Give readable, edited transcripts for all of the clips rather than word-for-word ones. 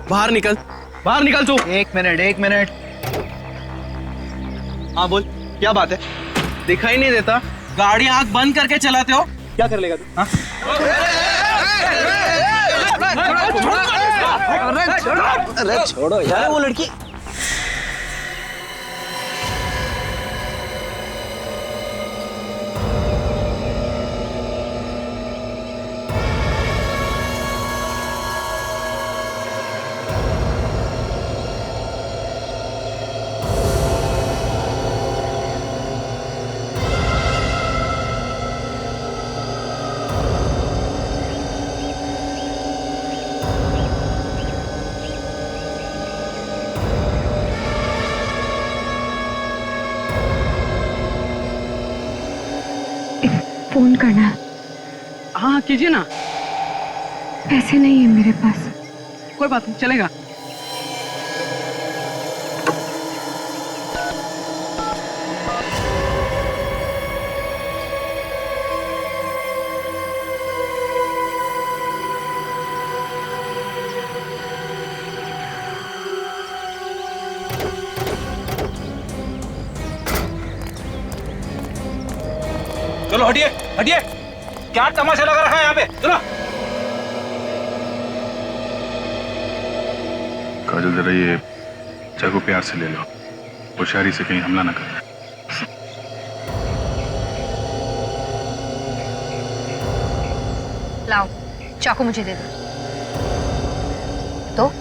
बाहर निकल, बाहर निकल तू। एक मिनट। हाँ बोल, क्या बात है? दिखाई नहीं देता? गाड़ी आंख बंद करके चलाते हो? क्या कर लेगा तू? हाँ? अरे छोड़ो यार वो लड़की। फोन करना है। हाँ कीजिए ना। पैसे नहीं है मेरे पास। कोई बात नहीं, चलेगा। चलो हटिए हटिए, क्या तमाशा लगा रखा है यहाँ पे? चलो। काजल जरा ये चाकू प्यार से ले लो, होशियारी से कहीं हमला ना कर। लाओ चाकू मुझे दे दो। तो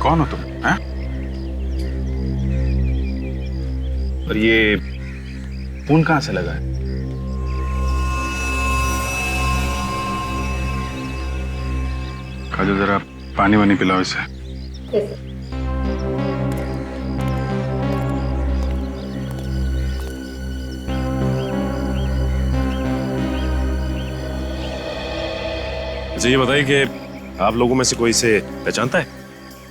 कौन हो तुम? हैं? और ये खून कहां से लगा है? काजल जरा पानी वानी पिलाओ इसे। मुझे ये बताइए कि आप लोगों में से कोई इसे पहचानता है?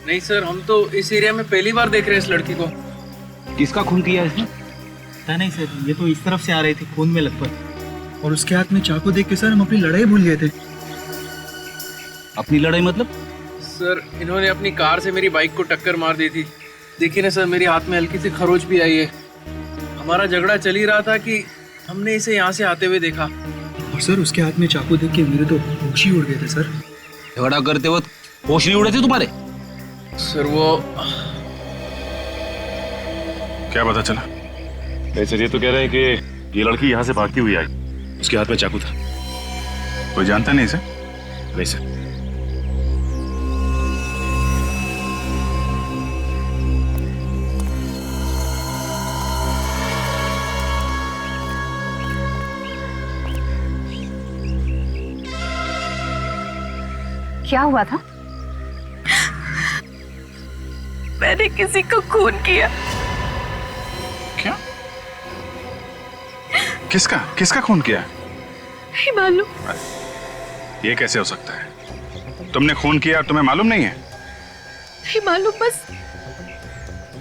नहीं सर, हम तो इस एरिया में पहली बार देख रहे हैं इस लड़की को। किसका खून किया इसने? पता नहीं सर, ये तो इस तरफ से आ रही थी खून में लथपथ, और उसके हाथ में चाकू देख के सर हम अपनी लड़ाई भूल गए थे। अपनी लड़ाई मतलब? सर इन्होंने अपनी कार से मेरी बाइक को टक्कर मार दी थी। देखिए ना सर, मेरे हाथ में हल्की सी खरोच भी आई है। हमारा झगड़ा चल ही रहा था कि हमने इसे यहाँ से आते हुए देखा। और सर उसके हाथ में चाकू देख के मेरे तो होश ही उड़ गए थे सर। झगड़ा करते वक्त होश नहीं उड़े थे तुम्हारे? सर वो क्या पता चला? नहीं सर, ये तो कह रहे हैं कि ये लड़की यहाँ से भागती हुई आई, उसके हाथ में चाकू था। कोई जानता नहीं इसे? नहीं सर। क्या हुआ था? मैंने किसी को खून किया। क्या? किसका खून किया? नहीं मालूम। ये कैसे हो सकता है? तुमने खून किया और तुम्हें मालूम नहीं है? नहीं मालूम, बस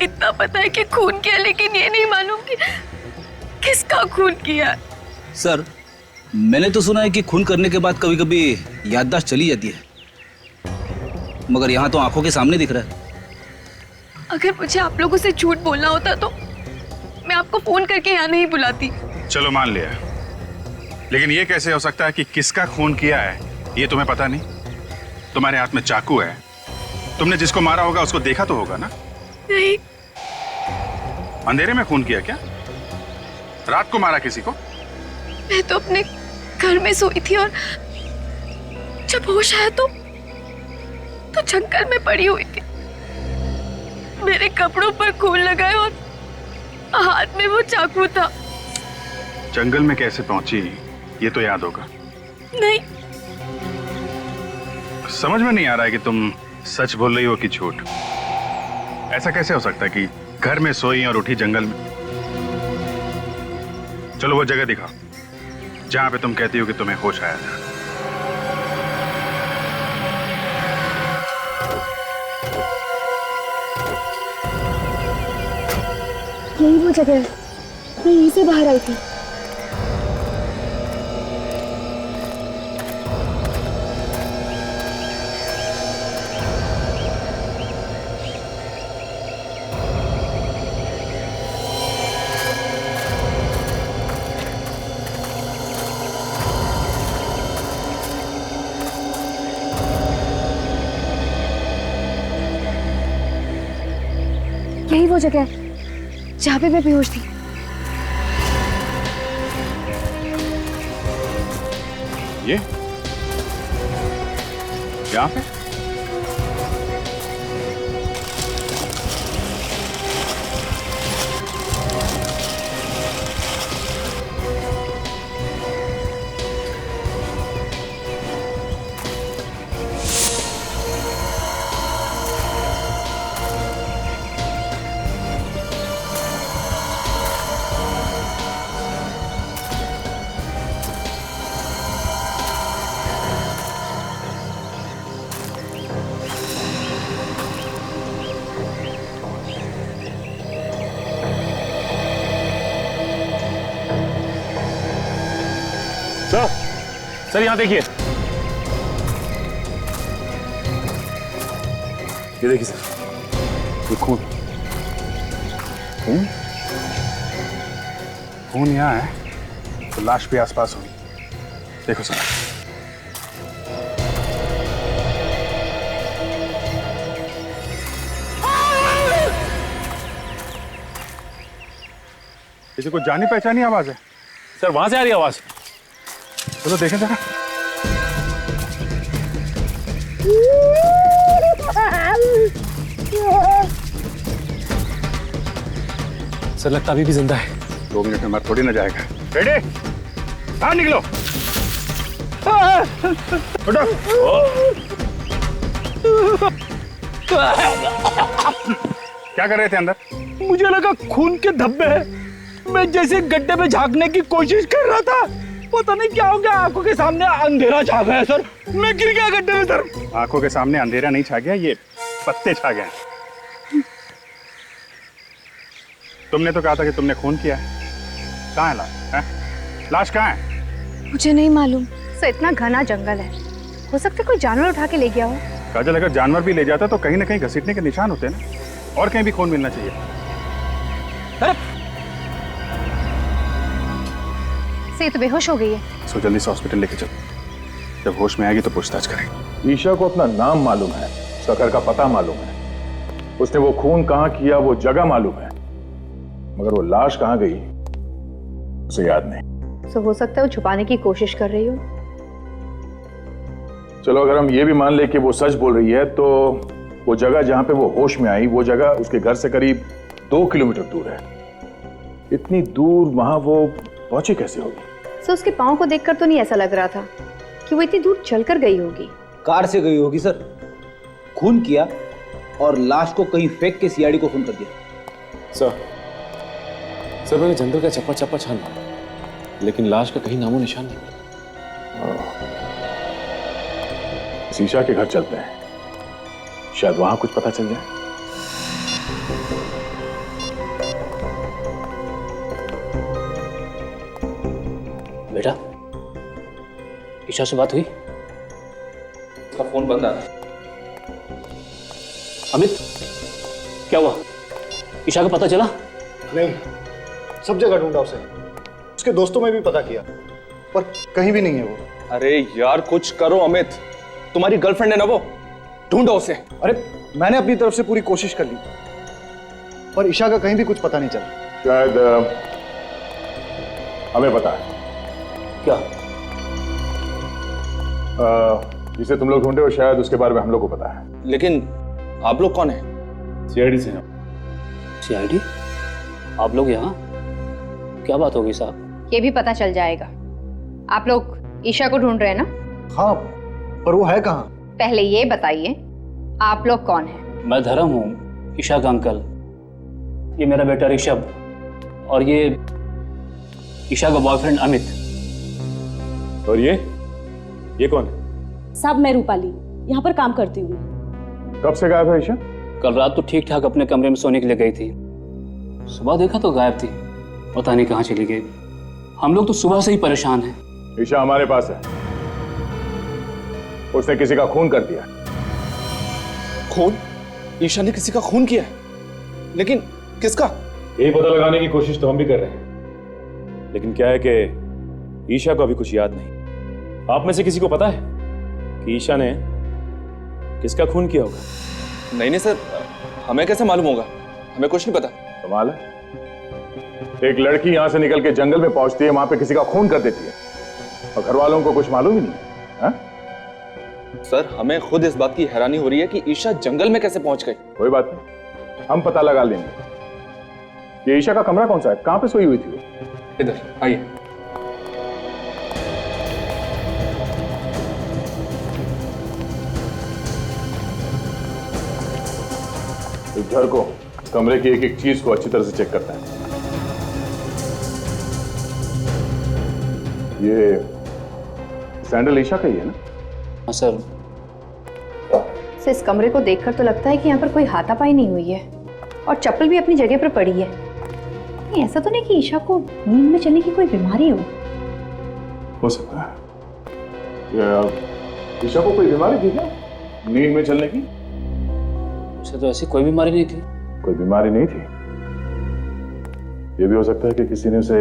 इतना पता है कि खून किया, लेकिन ये नहीं मालूम कि किसका खून किया। सर मैंने तो सुना है कि खून करने के बाद कभी कभी याददाश्त चली जाती है, मगर यहाँ तो आंखों के सामने दिख रहा है। अगर मुझे आप लोगों से झूठ बोलना होता तो मैं आपको फोन करके यहाँ नहीं बुलाती। चलो मान लिया, लेकिन ये कैसे हो सकता है कि किसका खून किया है ये तुम्हें पता नहीं? तुम्हारे हाथ में चाकू है, तुमने जिसको मारा होगा उसको देखा तो होगा ना? नहीं। अंधेरे में खून किया क्या? रात को मारा किसी को? मैं तो अपने घर में सोई थी और जब होश आया तो जंगल में पड़ी हुई थी। मेरे कपड़ों पर खून लगा है और हाथ में वो चाकू था। जंगल में कैसे पहुंची ये तो याद होगा। नहीं। समझ में नहीं आ रहा है कि तुम सच बोल रही हो कि झूठ। ऐसा कैसे हो सकता है कि घर में सोई और उठी जंगल में? चलो वो जगह दिखाओ जहां पे तुम कहती हो कि तुम्हें होश आया था। यही वो जगह है। मैं यहीं से बाहर आई थी। यही वो जगह है जहाँ पे मैं बेहोश थी। ये यहाँ पे? सर यहाँ देखिए, ये देखिए सर, ये खून खून? खून यहाँ है तो लाश भी आसपास होगी। देखो सर, इसे कुछ जानी पहचानी आवाज है। सर वहां से आ रही है आवाज। चलो देखें जरा। सर लगता अभी भी जिंदा है। 2 मिनट में मर थोड़ी ना जाएगा। रेडी, बाहर निकलो। उठो। क्या कर रहे थे अंदर? मुझे लगा खून के धब्बे हैं। मैं जैसे गड्ढे में झांकने की कोशिश कर रहा था, पता नहीं क्या हो गया, आंखों के सामने अंधेरा छा गया सर। मैं गिर गया गड्ढे में सर। आंखों के सामने अंधेरा नहीं छा गया, ये पत्ते छा गए। तुमने तो कहा था कि तुमने खून किया है। कहाँ है लाश? हैं? लाश कहाँ है? मुझे नहीं मालूम। सर इतना घना जंगल है, हो सकता है कोई जानवर उठा के ले गया हो। काजल, अगर जानवर भी ले जाता तो कहीं ना कहीं घसीटने के निशान होते ना, और कहीं भी खून मिलना चाहिए। से तो बेहोश हो गई है। सो जल्दी से हॉस्पिटल लेके चलो, जब होश में आएगी तो पूछताछ करेंगे। ईशा को अपना नाम मालूम है, उसका घर का पता मालूम है, उसने वो खून कहाँ किया वो जगह मालूम है, मगर वो लाश कहाँ गई उसे याद नहीं। तो हो सकता है वो छुपाने की कोशिश कर रही हो। चलो अगर हम ये भी मान ले कि वो सच बोल रही है, तो वो जगह जहाँ पे वो होश में आई, वो जगह उसके घर से करीब 2 किलोमीटर दूर है। इतनी दूर वहां वो पहुंची कैसे होगी? सर उसके पाँव को देखकर तो नहीं ऐसा लग रहा था कि वो इतनी दूर चलकर गई होगी। कार से गई होगी सर, खून किया और लाश को कहीं फेंक के सीआईडी को फोन कर दिया। सर मैंने जंगल का चप्पा चप्पा छान मारा, लेकिन लाश का कहीं नामो निशान नहीं मिला। ईशा के घर चलते हैं, शायद वहां कुछ पता चल जाए। बेटा, ईशा से बात हुई? उसका फोन बंद आ रहा है। अमित, क्या हुआ? ईशा का पता चला? नहीं, सब जगह ढूंढा उसे, उसके दोस्तों में भी पता किया, पर कहीं भी नहीं है वो। अरे यार कुछ करो अमित, तुम्हारी गर्लफ्रेंड है ना वो, ढूंढो उसे। अरे मैंने अपनी तरफ से पूरी कोशिश कर ली, पर ईशा का कहीं भी कुछ पता नहीं चला। शायद हमें पता है। क्या? जिसे तुम लोग ढूंढे हो शायद उसके बारे में हम लोग को पता है। लेकिन आप लोग कौन है? सीआईडी से। सीआईडी? आप लोग यहाँ? क्या बात होगी साहब? ये भी पता चल जाएगा। आप लोग ईशा को ढूंढ रहे हैं ना? हाँ, पर वो है कहाँ? पहले ये बताइए आप लोग कौन हैं? मैं धर्म हूँ, ईशा का अंकल। ये मेरा बेटा ऋषभ, और ये ईशा का बॉयफ्रेंड अमित। और ये कौन है? साहब मैं रूपाली, यहाँ पर काम करती हूँ। कब से गायब है ईशा? कल रात तो ठीक ठाक अपने कमरे में सोने के लिए गई थी, सुबह देखा तो गायब थी। पता नहीं कहाँ चली गई। हम लोग तो सुबह से ही परेशान हैं। ईशा हमारे पास है, उसने किसी का खून कर दिया। खून? ईशा ने किसी का खून किया है? लेकिन किसका? यही पता लगाने की कोशिश तो हम भी कर रहे हैं, लेकिन क्या है कि ईशा को अभी कुछ याद नहीं। आप में से किसी को पता है कि ईशा ने किसका खून किया होगा? नहीं सर, हमें कैसे मालूम होगा? हमें कुछ नहीं पता। कमाल है, एक लड़की यहां से निकल के जंगल में पहुंचती है, वहां पे किसी का खून कर देती है और घर वालों को कुछ मालूम ही नहीं है। हा? सर, हमें खुद इस बात की हैरानी हो रही है कि ईशा जंगल में कैसे पहुंच गई। कोई बात नहीं, हम पता लगा लेंगे। ये ईशा का कमरा कौन सा है? कहां पे सोई हुई थी वो? इधर आइए। इस घर को, कमरे की एक एक चीज को अच्छी तरह से चेक करता है। ये सैंडल ईशा का ही है ना? हाँ सर। इस कमरे को देखकर तो लगता है कि यहाँ पर कोई हाथापाई नहीं हुई है और चप्पल भी अपनी जगह पर पड़ी है। नहीं, ऐसा तो नहीं कि ईशा को नींद में चलने की कोई बीमारी हो सकता है। ईशा को कोई बीमारी थी क्या नींद में चलने की? उसे तो ऐसी कोई बीमारी नहीं थी। कोई बीमारी नहीं थी। ये भी हो सकता है कि किसी ने उसे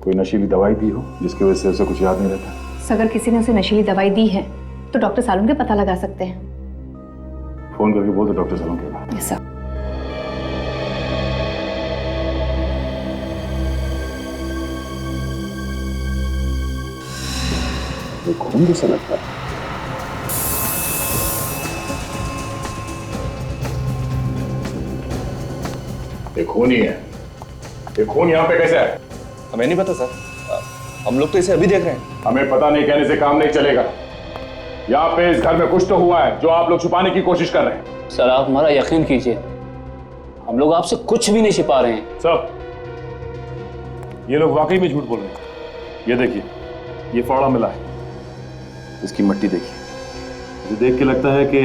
कोई नशीली दवाई दी हो जिसकी वजह से उसे कुछ याद नहीं रहता। अगर किसी ने उसे नशीली दवाई दी है तो डॉक्टर सालुन के पता लगा सकते हैं। फोन करके बोल दो डॉक्टर सालुन के। Yes sir. ये खून जैसा लगता है। ये खून ही है। ये खून यहाँ पे कैसे है? हमें नहीं पता सर, हम लोग तो इसे अभी देख रहे हैं। हमें पता नहीं कहने से काम नहीं चलेगा। यहाँ पे इस घर में कुछ तो हुआ है जो आप लोग छुपाने की कोशिश कर रहे हैं। सर, आप हमारा यकीन कीजिए, हम लोग आपसे कुछ भी नहीं छिपा रहे हैं। सब ये लोग वाकई में झूठ बोल रहे हैं। ये देखिए, ये फावड़ा मिला है, इसकी मट्टी देखिए। मुझे देख के लगता है कि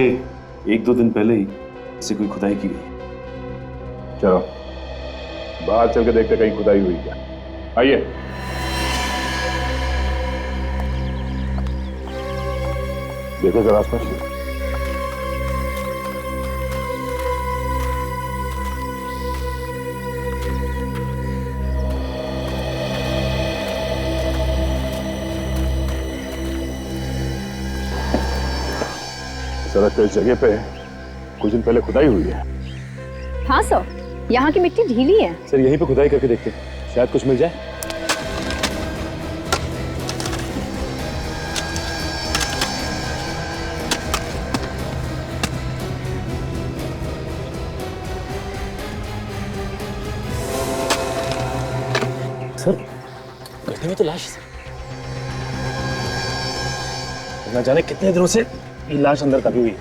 1-2 दिन पहले ही इसे कोई खुदाई की गई। चलो बाहर चल के देखते कहीं खुदाई हुई क्या। आइए। देखो जरा आसपास। सड़क के इस जगह पे कुछ दिन पहले खुदाई हुई है। हाँ सर, यहाँ की मिट्टी ढीली है। सर, यहीं पे खुदाई करके देखते हैं, शायद कुछ मिल जाए। सर, गड्ढे में तो लाश है। न जाने कितने दिनों से ये लाश अंदर दबी हुई है।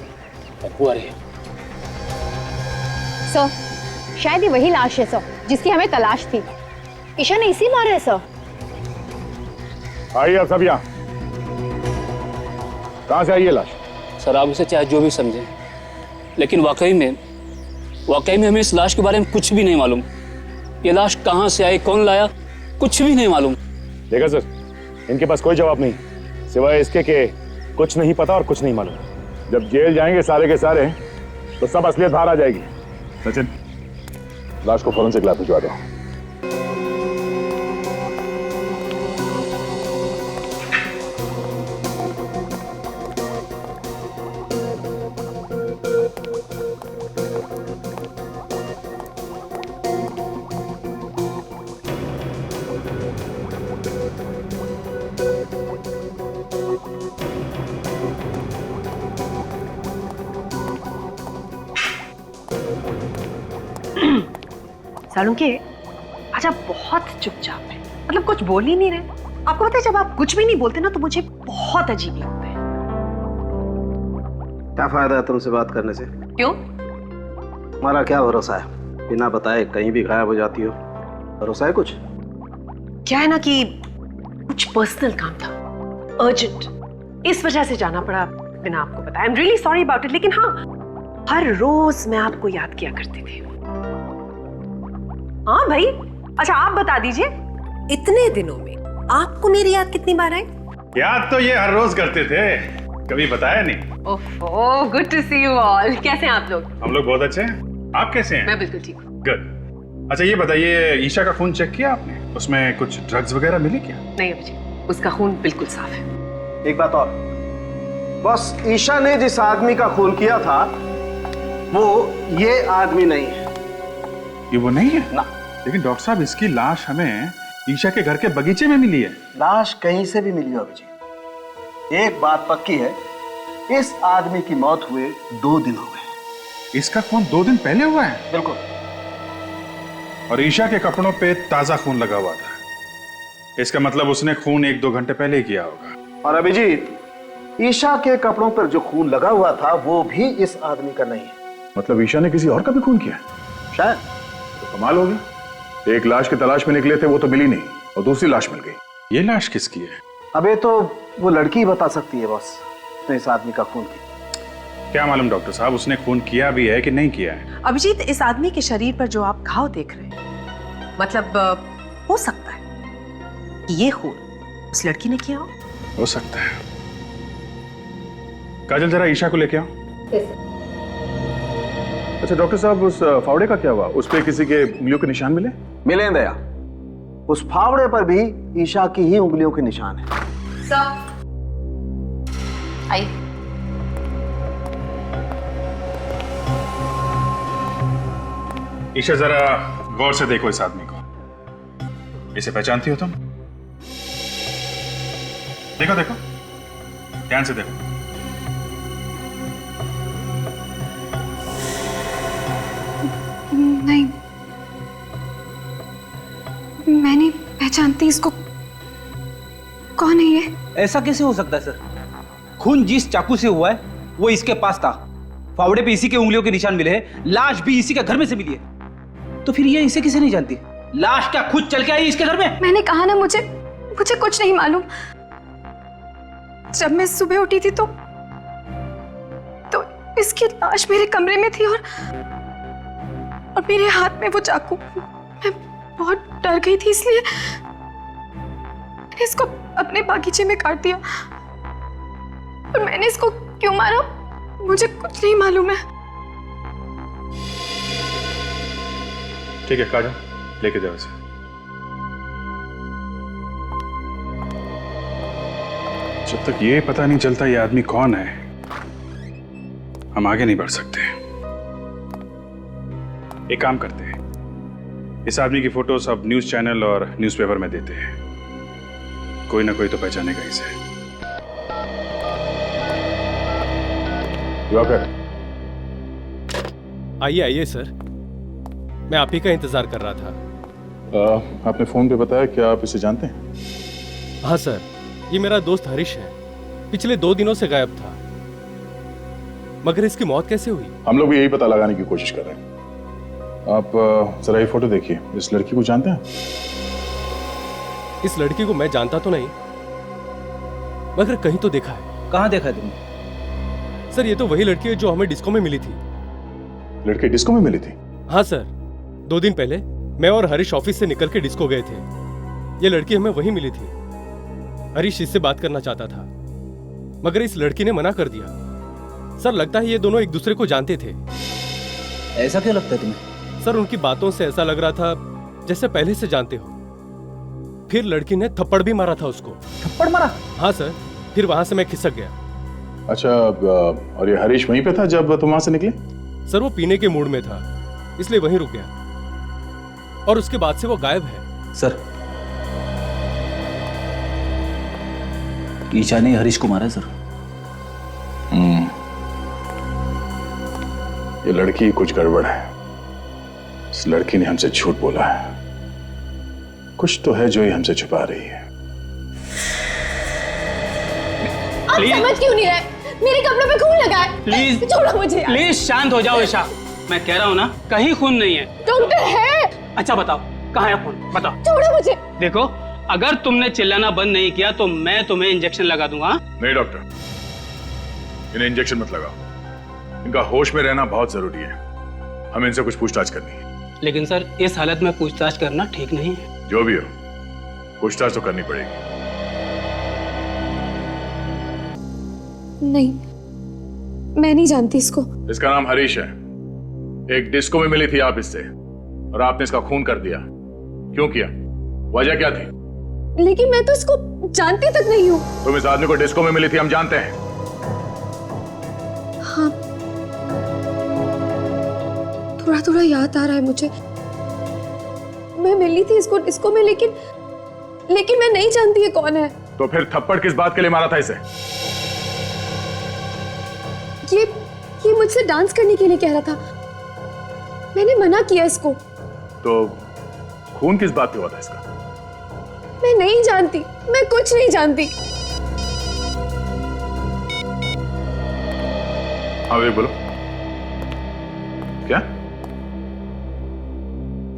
बदबू आ रही है। सर, शायद ये वही लाश है सर जिसकी हमें तलाश थी। ईशा ने इसी मारा है सर। आइए आप सब यहाँ। कहाँ से आई है लाश? सर, आप इसे चाहे जो भी समझें, लेकिन वाकई में हमें इस लाश के बारे में कुछ भी नहीं मालूम। ये लाश कहाँ से आई, कौन लाया, कुछ भी नहीं मालूम। देखा सर, इनके पास कोई जवाब नहीं सिवाय इसके कि कुछ नहीं पता और कुछ नहीं मालूम। जब जेल जाएंगे सारे के सारे तो सब असलियत बाहर आ जाएगी। सचिन, लाश को फोरेंसिक लैब भिजवा दो। सालुन के आज आप बहुत चुपचाप हैं, मतलब कुछ बोल ही नहीं रहे। आपको पता है जब आप कुछ भी नहीं बोलते ना तो मुझे बहुत अजीब लगता है। क्या फायदा है तुमसे बात करने से? क्यों? हमारा क्या भरोसा है, बिना बताए कहीं भी गायब हो जाती हो। भरोसा है कुछ? क्या है ना कि कुछ पर्सनल काम था, अर्जेंट, इस वजह से जाना पड़ा बिना आपको बताया। I am really sorry about it. लेकिन हाँ, हर रोज मैं आपको याद किया करती थी। हाँ भाई, अच्छा आप बता दीजिए, इतने दिनों में आपको मेरी याद कितनी बार आई? याद तो ये हर रोज करते थे, कभी बताया नहीं। Oh, good to see you all. कैसे हैं आप लोग? हम लोग बहुत अच्छे हैं, आप कैसे हैं? मैं बिल्कुल ठीक हूँ। गुड। अच्छा ये बताइए, ईशा का खून चेक किया आपने? उसमें कुछ ड्रग्स वगैरह मिली क्या? नहीं अभिजीत, उसका खून बिल्कुल साफ है। एक बात और, बस ईशा ने जिस आदमी का खून किया था वो ये आदमी नहीं है। ये वो नहीं है ना। लेकिन डॉक्टर साहब, इसकी लाश हमें ईशा के घर के बगीचे में मिली है। लाश कहीं से भी मिली हो अभिजीत, एक बात पक्की है, इस आदमी की मौत हुए 2 दिन हो गए। इसका खून 2 दिन पहले हुआ है? बिल्कुल। और ईशा के कपड़ों पे ताजा खून लगा हुआ था, इसका मतलब उसने खून 1-2 घंटे पहले ही किया होगा। और अभिजीत, ईशा के कपड़ों पर जो खून लगा हुआ था वो भी इस आदमी का नहीं है। मतलब ईशा ने किसी और का भी खून किया? शायद। तो कमाल होगी, एक लाश की तलाश में निकले थे, वो तो मिली नहीं, और दूसरी लाश मिल गई। ये लाश किसकी है? अबे तो वो लड़की ही बता सकती है बॉस, तो इस आदमी का खून किया। क्या मालूम डॉक्टर साहब, उसने खून किया भी है कि नहीं किया है। अभिजीत, इस आदमी के शरीर पर जो आप घाव देख रहे हैं, मतलब हो सकता है कि ये खून उस लड़की ने किया हो सकता है। काजल, जरा ईशा को लेके आओ। अच्छा डॉक्टर साहब, उस फावड़े का क्या हुआ? उस पे किसी के उंगलियों के निशान मिले? मिले दया, उस फावड़े पर भी ईशा की ही उंगलियों के निशान है। सर आइए। ईशा, जरा गौर से देखो इस आदमी को। इसे पहचानती हो तुम? देखो देखो, ध्यान से देखो। नहीं, मैं नहीं पहचानती इसको। कौन है ये? ऐसा कैसे हो सकता है सर? खून जिस चाकू से हुआ है वो इसके पास था, फावड़े पे इसी के उंगलियों के निशान मिले हैं, लाश भी इसी के घर में से मिली है। तो फिर ये इसे किसे नहीं जानती? लाश क्या खुद चल के आई इसके घर में? मैंने कहा ना, मुझे कुछ नहीं मालूम। जब मैं सुबह उठी थी तो इसकी लाश मेरे कमरे में थी और मेरे हाथ में वो चाकू। मैं बहुत डर गई थी, इसलिए मैंने इसको अपने बागीचे में काट दिया। और मैंने इसको क्यों मारा मुझे कुछ नहीं मालूम है। ठीक है काजल, लेके जाओ इसे। जब तक ये पता नहीं चलता ये आदमी कौन है, हम आगे नहीं बढ़ सकते। एक काम करते हैं, इस आदमी की फोटो सब न्यूज चैनल और न्यूज़पेपर में देते हैं, कोई ना कोई तो पहचानेगा इसे। आइए आइए सर, मैं आप ही का इंतजार कर रहा था। आपने फोन पे बताया, क्या आप इसे जानते हैं? हाँ सर, ये मेरा दोस्त हरीश है, पिछले 2 दिनों से गायब था। मगर इसकी मौत कैसे हुई? हम लोग भी यही पता लगाने की कोशिश कर रहे हैं। आप जरा ये फोटो देखिए, इस लड़की को जानते हैं? इस लड़की को मैं जानता तो नहीं, मगर कहीं तो देखा है। कहाँ देखा है तुमने? सर ये तो वही लड़की है जो हमें डिस्को में मिली थी। लड़की डिस्को में मिली थी? हाँ सर, 2 दिन पहले मैं और हरीश ऑफिस से निकल के डिस्को गए थे। ये लड़की हमें वहीं मिली थी। हरीश इससे बात करना चाहता था, मगर इस लड़की ने मना कर दिया। सर लगता है ये दोनों एक दूसरे को जानते थे। ऐसा क्यों लगता है तुम्हें? सर उनकी बातों से ऐसा लग रहा था जैसे पहले से जानते हो। फिर लड़की ने थप्पड़ भी मारा था उसको। थप्पड़ मारा? हाँ सर, फिर वहां से मैं खिसक गया। अच्छा, और ये हरीश वहीं पे था जब तुम वहां से निकले? सर वो पीने के मूड में था, इसलिए वहीं रुक गया, और उसके बाद से वो गायब है। सर ईशा ने हरीश को मारा है सर। ये लड़की कुछ गड़बड़ है। इस लड़की ने हमसे झूठ बोला है, कुछ तो है जो ये हमसे छुपा रही है। आप समझ क्यों नहीं रहे? मेरे कपड़ों पे खून लगा है। प्लीज छोड़ो मुझे। प्लीज शांत हो जाओ ईशा, मैं कह रहा हूँ ना कहीं खून नहीं है। डॉक्टर है। अच्छा बताओ कहाँ है खून, बताओ। छोड़ो मुझे। देखो अगर तुमने चिल्लाना बंद नहीं किया तो मैं तुम्हें इंजेक्शन लगा दूंगा। नहीं डॉक्टर, इन्हें इंजेक्शन मत लगाओ, इनका होश में रहना बहुत जरूरी है। हमें इनसे कुछ पूछताछ करनी है। लेकिन सर इस हालत में पूछताछ करना ठीक नहीं है। जो भी हो, पूछताछ तो करनी पड़ेगी। नहीं, मैं नहीं जानती इसको। इसका नाम हरीश है। एक डिस्को में मिली थी आप इससे और आपने इसका खून कर दिया। क्यों किया? वजह क्या थी? लेकिन मैं तो इसको जानती तक नहीं हूँ। तुम इस आदमी को डिस्को में मिली थी, हम जानते हैं। हाँ, थोड़ा थोड़ा याद आ रहा है मुझे। मैं मिली थी इसको डिस्को में, लेकिन मैं नहीं जानती ये कौन है। तो फिर थप्पड़ किस बात के लिए मारा था इसे? ये मुझसे डांस करने के लिए कह रहा था। मैंने मना किया इसको। तो खून किस बात पे हुआ था इसका? मैं नहीं जानती, मैं कुछ नहीं जानती। हाँ विवेक बोलो। क्या?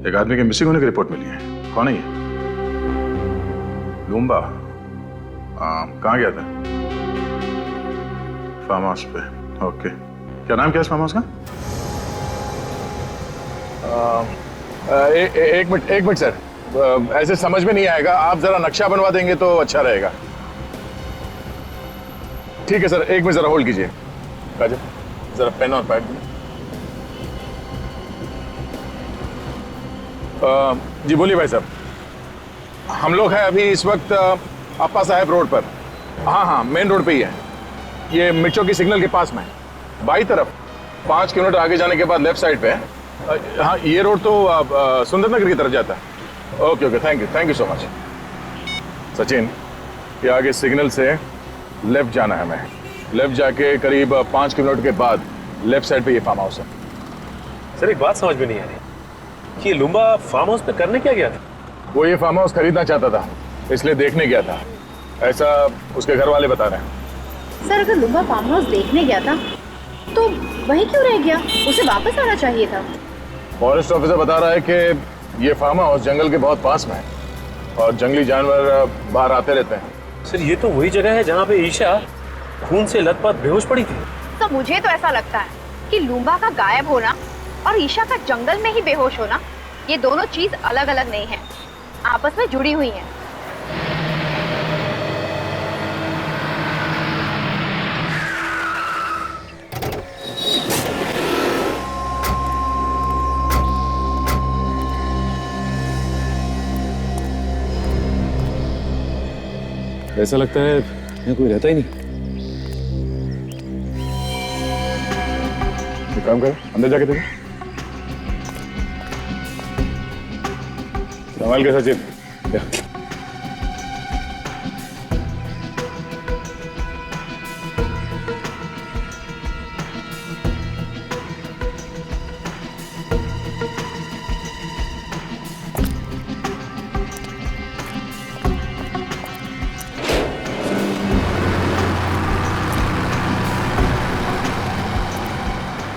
एक आदमी के मिसिंग होने की रिपोर्ट मिली है। कौन है ये? लूम्बा। कहाँ गया था? फार्म हाउस पे। ओके, क्या नाम क्या है इस फार्म हाउस का? एक मिनट सर, ऐसे समझ में नहीं आएगा। आप जरा नक्शा बनवा देंगे तो अच्छा रहेगा। ठीक है सर, एक मिनट जरा होल्ड कीजिए। काजल, जरा पेन और पैड दें। जी बोलिए भाई साहब। हम लोग हैं अभी इस वक्त अप्पा साहब रोड पर। हाँ, मेन रोड पे ही है। ये मिर्चो की सिग्नल के पास में है, बाई तरफ। 5 किलोमीटर आगे जाने के बाद लेफ्ट साइड पे है। हाँ, ये रोड तो सुंदरनगर की तरफ जाता है। Okay, thank you so much. Sachin, ये आगे सिग्नल से लेफ्ट जाना है हमें। लेफ्ट जाके करीब 5 किलोमीटर के बाद लेफ्ट साइड पे ये फार्म हाउस है। सर एक बात समझ में नहीं आ रही कि ये लुम्बा फार्म हाउस पे करने क्या गया था? वो ये फार्म हाउस खरीदना चाहता था, इसलिए देखने गया था, ऐसा उसके घर वाले बता रहे हैं। सर अगर लुम्बा फार्म हाउस देखने गया था तो वहीं क्यों रह गया? उसे वापस आना चाहिए था। फॉरेस्ट ऑफिसर बता रहा है कि ये फार्म हाउस जंगल के बहुत पास में है और जंगली जानवर बाहर आते रहते हैं। सर ये तो वही जगह है जहाँ पे ईशा खून से लथपथ बेहोश पड़ी थी। तो मुझे तो ऐसा लगता है कि लुम्बा का गायब होना और ईशा का जंगल में ही बेहोश होना, ये दोनों चीज अलग अलग नहीं है, आपस में जुड़ी हुई हैं। ऐसा लगता है यहाँ कोई रहता ही नहीं। एक काम करो, अंदर जाके देखो। संभाल के सचिन।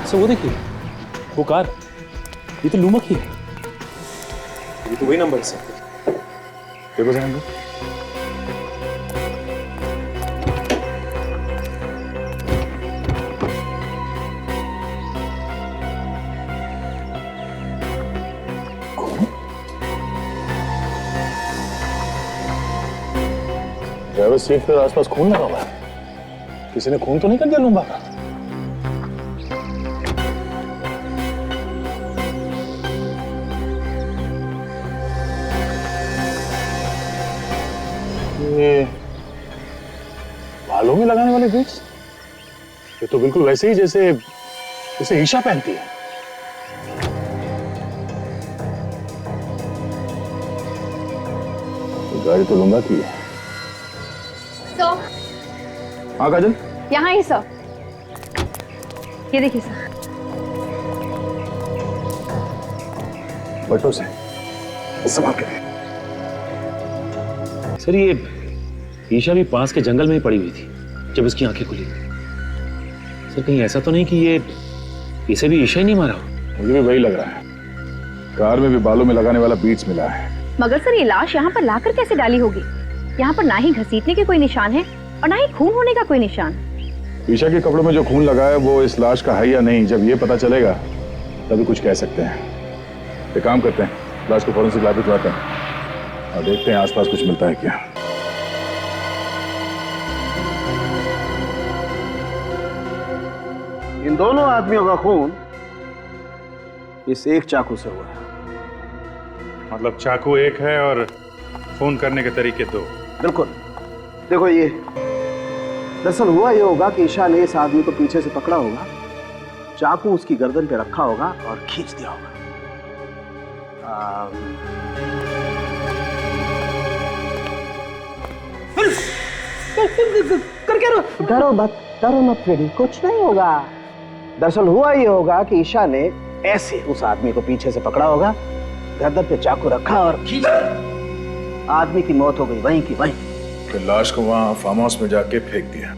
सर वो देखिए, वो कार, ये तो लुम्बा की है। ये तो वही नंबर है सर। देखो सर अंदर। ड्राइवर सीट पर आसपास खून लगा हुआ है। किसी ने खून तो नहीं कर दिया लुम्बा का? ये बालों में लगाने वाले बीट्स, ये तो बिल्कुल वैसे ही जैसे ईशा पहनती है। तो गाड़ी तो लुम्बा की है। तो हाँ काजल, यहाँ ही सर, ये देखिए सर। बटों से संभाल के। सर ये ईशा भी पास के जंगल में ही पड़ी हुई थी जब उसकी आंखें खुली। सर कहीं ऐसा तो नहीं कि ये इसे भी ईशा ही नहीं मारा हो? मुझे भी वही लग रहा है। कार में भी बालों में लगाने वाला बीट्स मिला है। मगर सर ये लाश यहाँ पर लाकर कैसे डाली होगी? यहाँ पर ना ही घसीटने के कोई निशान है और ना ही खून होने का कोई निशान। ईशा के कपड़ों में जो खून लगा है वो इस लाश का है या नहीं, जब ये पता चलेगा तभी कुछ कह सकते हैं। एक काम करते हैं, लाश को फॉरेंसिक लैब भिजवाते हैं और देखते हैं आसपास कुछ मिलता है क्या। इन दोनों आदमियों का खून इस एक चाकू से हुआ है। मतलब चाकू एक है और खून करने के तरीके दो। बिल्कुल। देखो ये दरअसल हुआ ये होगा कि ईशा ने इस आदमी को पीछे से पकड़ा होगा, चाकू उसकी गर्दन पे रखा होगा और खींच दिया होगा। कर क्या रहो? डरो मत फ्रेडी, कुछ नहीं होगा। दरअसल हुआ ये होगा कि ईशा ने ऐसे उस आदमी को पीछे से पकड़ा होगा, गर्दन पे चाकू रखा और खींच दिया। आदमी की मौत हो गई वहीं की वहीं। फिर लाश को वहां फार्म हाउस में जाके फेंक दिया।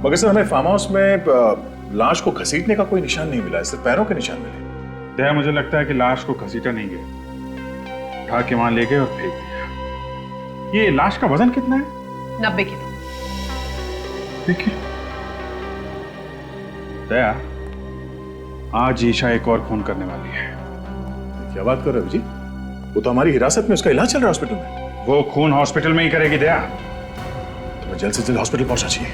मगर सर हमें फार्म हाउस में लाश को घसीटने का कोई निशान नहीं मिला है, सिर्फ पैरों के निशान मिले। दया, मुझे लगता है कि लाश को घसीटा नहीं गया, उठा के वहां ले गए और फेंक दिया। ये लाश का वजन कितना है? 90 किलो। देखिए दया, आज ईशा एक और खून करने वाली है। क्या बात कर रहे हो जी? वो तो हमारी हिरासत में, उसका इलाज चल रहा है हॉस्पिटल में। वो खून हॉस्पिटल में ही करेगी दया। तुम्हें जल्द से जल्द हॉस्पिटल पहुंचना चाहिए।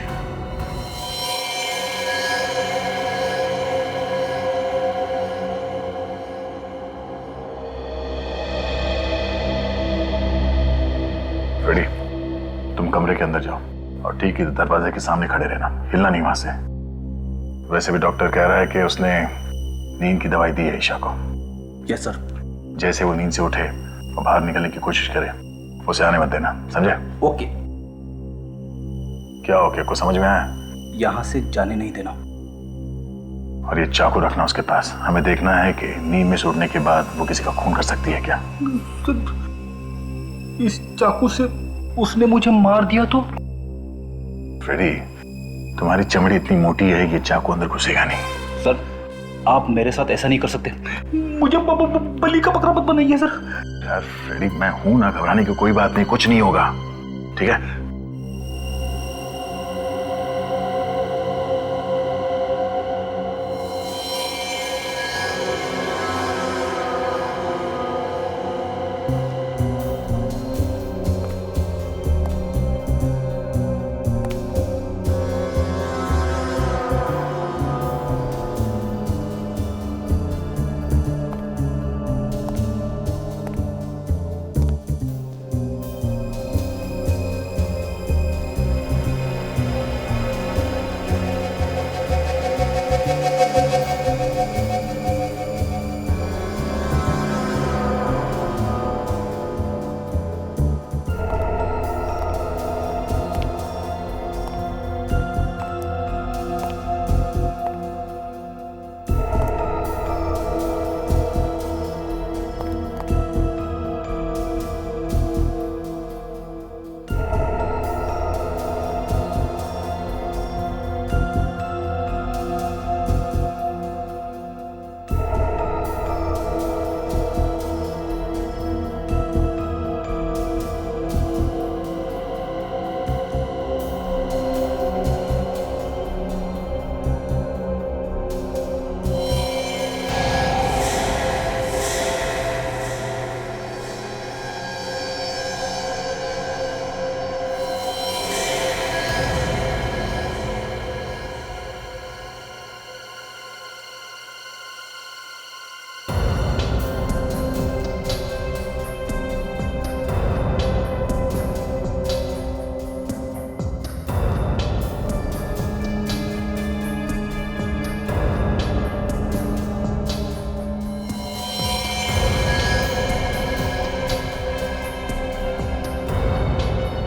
रेडी, तुम कमरे के अंदर जाओ और ठीक ही दरवाजे के सामने खड़े रहना, हिलना नहीं वहां से। वैसे भी डॉक्टर कह रहा है कि उसने नींद की दवाई दी है ईशा को। Yes sir. जैसे वो नींद से उठे और बाहर निकलने की कोशिश करे, उसे आने मत देना, समझे? ओके। क्या ओके? कुछ समझ में आया? यहां से जाने नहीं देना। और ये चाकू रखना उसके पास। हमें देखना है कि नींद में से उठने के बाद वो किसी का खून कर सकती है क्या। इस चाकू से उसने मुझे मार दिया तो? फ्रेडी, तुम्हारी चमड़ी इतनी मोटी है कि चाकू अंदर घुसेगा नहीं। सर, आप मेरे साथ ऐसा नहीं कर सकते। मुझे बलि का बकरा मत बनाइए सर। यार फ्रेडी, मैं हूं ना, घबराने की कोई बात नहीं, कुछ नहीं होगा, ठीक है?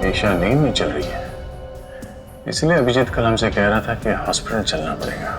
ईशा नींद में चल रही है, इसलिए अभिजीत कल हमसे कह रहा था कि हॉस्पिटल चलना पड़ेगा।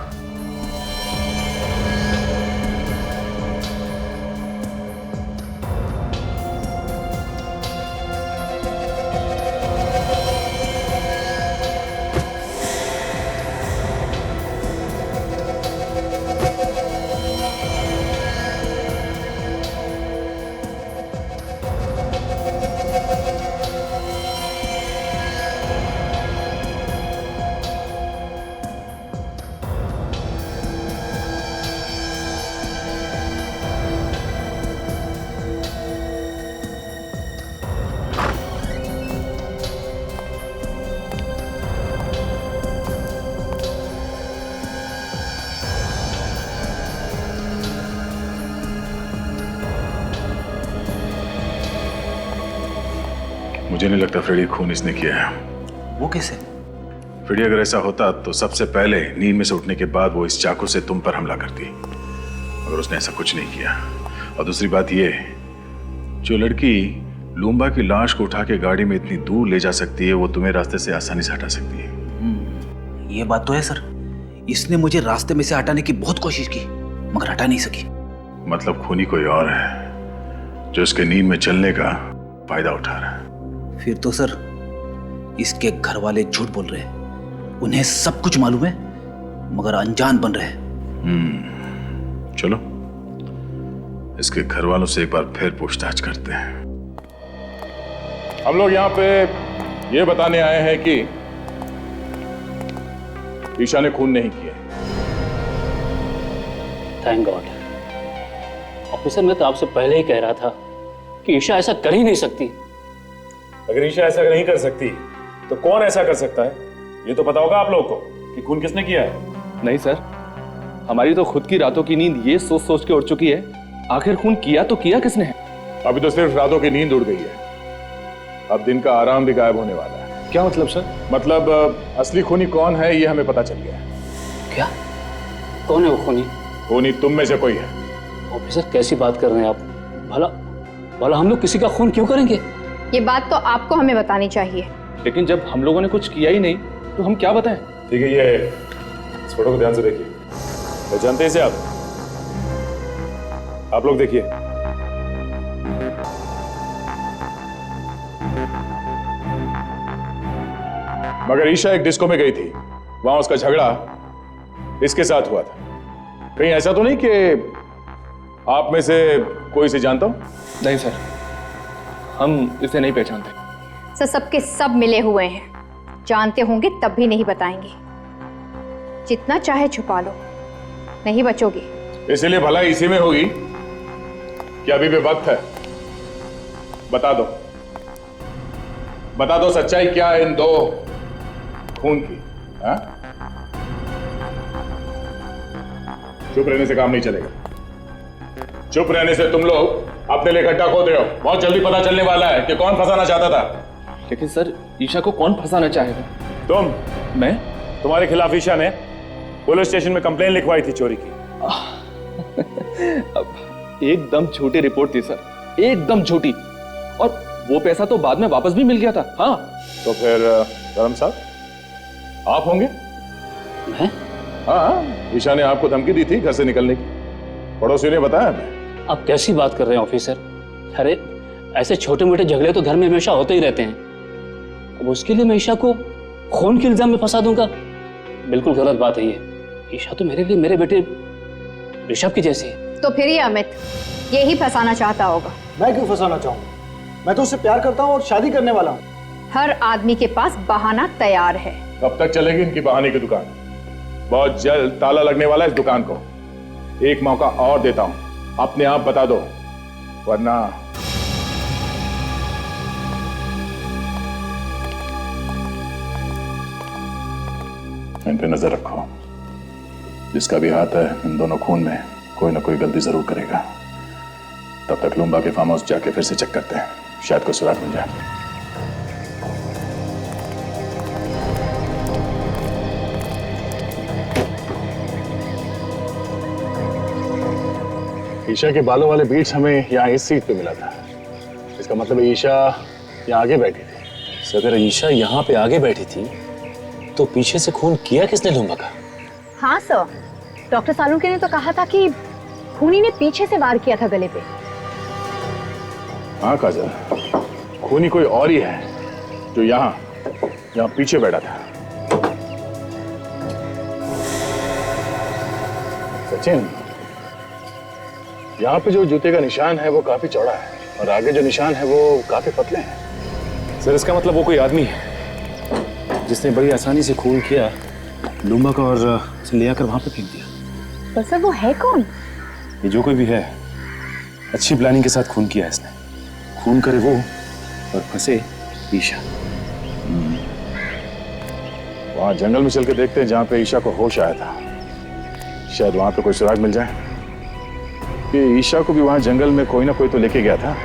मुझे नहीं लगता फ्रेडी खून इसने किया है। वो कैसे? फ्रेडी अगर ऐसा होता तो सबसे पहले नींद में से उठने के बाद वो इस चाकू से तुम पर हमला करती, मगर उसने ऐसा कुछ नहीं किया। और दूसरी बात ये, जो लड़की लूम्बा की लाश को उठा के गाड़ी में इतनी दूर ले जा सकती है, वो तुम्हें रास्ते से आसानी से हटा सकती है। ये बात तो है सर, इसने मुझे रास्ते में से हटाने की बहुत कोशिश की मगर हटा नहीं सकी। मतलब खूनी कोई और है जो इसके नींद में चलने का फायदा उठा रहा है। फिर तो सर इसके घर वाले झूठ बोल रहे हैं, उन्हें सब कुछ मालूम है मगर अनजान बन रहे हैं। चलो इसके घर वालों से एक बार फिर पूछताछ करते हैं। हम लोग यहाँ पे ये बताने आए हैं कि ईशा ने खून नहीं किया। Thank God. ऑफिसर, मैं तो आपसे पहले ही कह रहा था कि ईशा ऐसा कर ही नहीं सकती। अगर ईशा ऐसा नहीं कर सकती तो कौन ऐसा कर सकता है? ये तो पता होगा आप लोगों को कि खून किसने किया है। नहीं सर, हमारी तो खुद की रातों की नींद ये सोच सोच के उड़ चुकी है, आखिर खून किया तो किया किसने है? अभी तो सिर्फ रातों की नींद उड़ गई है, अब दिन का आराम भी गायब होने वाला है। क्या मतलब सर? मतलब असली खूनी कौन है ये हमें पता चल गया है। क्या? कौन है वो खूनी? खूनी तुम में से कोई है। ऑफिसर, कैसी बात कर रहे हैं आप? भला भला हम लोग किसी का खून क्यों करेंगे? ये बात तो आपको हमें बतानी चाहिए। लेकिन जब हम लोगों ने कुछ किया ही नहीं तो हम क्या बताएं? ठीक है, ये इस फोटो को ध्यान से देखिए। पहचानते हैं इसे आप लोग देखिए। मगर ईशा एक डिस्को में गई थी, वहां उसका झगड़ा इसके साथ हुआ था। कहीं ऐसा तो नहीं कि आप में से कोई इसे जानता हो? नहीं सर, हम इसे नहीं पहचानते। सर सबके सब मिले हुए हैं, जानते होंगे तब भी नहीं बताएंगे। जितना चाहे छुपा लो, नहीं बचोगे। इसीलिए भलाई इसी में होगी कि अभी भी वक्त है। बता दो सच्चाई क्या है इन दो खून की। हा? चुप रहने से काम नहीं चलेगा। चुप रहने से तुम लोग अपने लिए गड्ढा खोद रहे हो। बहुत जल्दी पता चलने वाला है कि कौन फंसाना चाहता था। लेकिन सर, ईशा को कौन फंसाना चाहेगा? तुम। मैं? तुम्हारे खिलाफ ईशा ने पुलिस स्टेशन में कंप्लेन लिखवाई थी चोरी की। एकदम झूठी रिपोर्ट थी सर, एकदम झूठी। और वो पैसा तो बाद में वापस भी मिल गया था। हाँ। तो फिर धर्म साहब आप होंगे? मैं? हाँ, ईशा ने आपको धमकी दी थी घर से निकलने की, पड़ोसियों ने बताया हमें। आप कैसी बात कर रहे हैं ऑफिसर? अरे ऐसे छोटे मोटे झगड़े तो घर में हमेशा होते ही रहते हैं। अब उसके लिए मैं ईशा को खून के इल्जाम में फंसा दूंगा? बिल्कुल गलत बात है ये। ईशा तो मेरे लिए मेरे बेटे ऋषभ की जैसी है। तो फिर ये अमित यही फंसाना चाहता होगा। मैं क्यों फंसाना चाहूंगा? मैं तो उससे प्यार करता हूँ और शादी करने वाला हूँ। हर आदमी के पास बहाना तैयार है। कब तक चलेगी इनकी बहाने की दुकान? बहुत जल्द ताला लगने वाला है इस दुकान को। एक मौका और देता हूं, अपने आप बता दो, वरना इन पे नजर रखो। जिसका भी हाथ है इन दोनों खून में, कोई ना कोई गलती जरूर करेगा। तब तक लूम्बा के फार्म हाउस जाके फिर से चेक करते हैं, शायद कोई सुराग मिल जाए। ईशा के बालों वाले बीट्स हमें यहाँ इस सीट पे मिला था। इसका मतलब ईशा यहाँ आगे बैठी थी। सर अगर ईशा यहाँ पे आगे बैठी थी तो पीछे से खून किया किसने लूम्बा का? हाँ सर, डॉक्टर सालुंके ने तो कहा था कि खूनी ने पीछे से वार किया था गले पे। हाँ काजल, खूनी कोई और ही है जो यहाँ पीछे बैठा था। सचिन, यहाँ पे जो जूते का निशान है वो काफी चौड़ा है और आगे जो निशान है वो काफी पतले हैं। सर इसका मतलब वो कोई आदमी है जिसने बड़ी आसानी से खून किया लूम्बा का और उसे ले आकर वहां पे फेंक दिया। पर सर वो है कौन? ये जो कोई भी है, अच्छी प्लानिंग के साथ खून किया है इसने। खून करे वो और फंसे ईशा। वहां जंगल में चल के देखते हैं जहां पे ईशा को होश आया था। शायद वहां पे कोई सुराग मिल जाए कि ईशा को भी वहां जंगल में कोई ना कोई तो लेके गया था।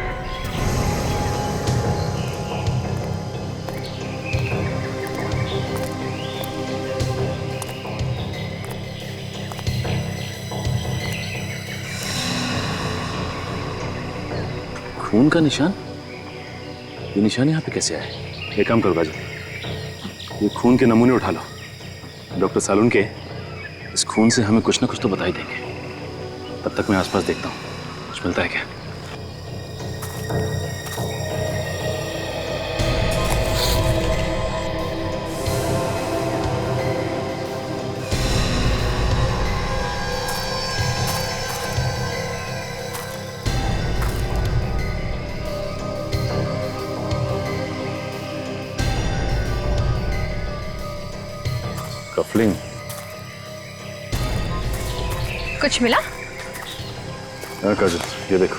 खून का निशान? ये निशान यहाँ पे कैसे आए? एक काम करो काजल, ये खून के नमूने उठा लो। डॉक्टर सालुन के इस खून से हमें कुछ ना कुछ तो बता ही देंगे। तब तक मैं आसपास देखता हूँ, कुछ मिलता है क्या। कफलिंग। कुछ मिला? हाँ काजल, ये देखो,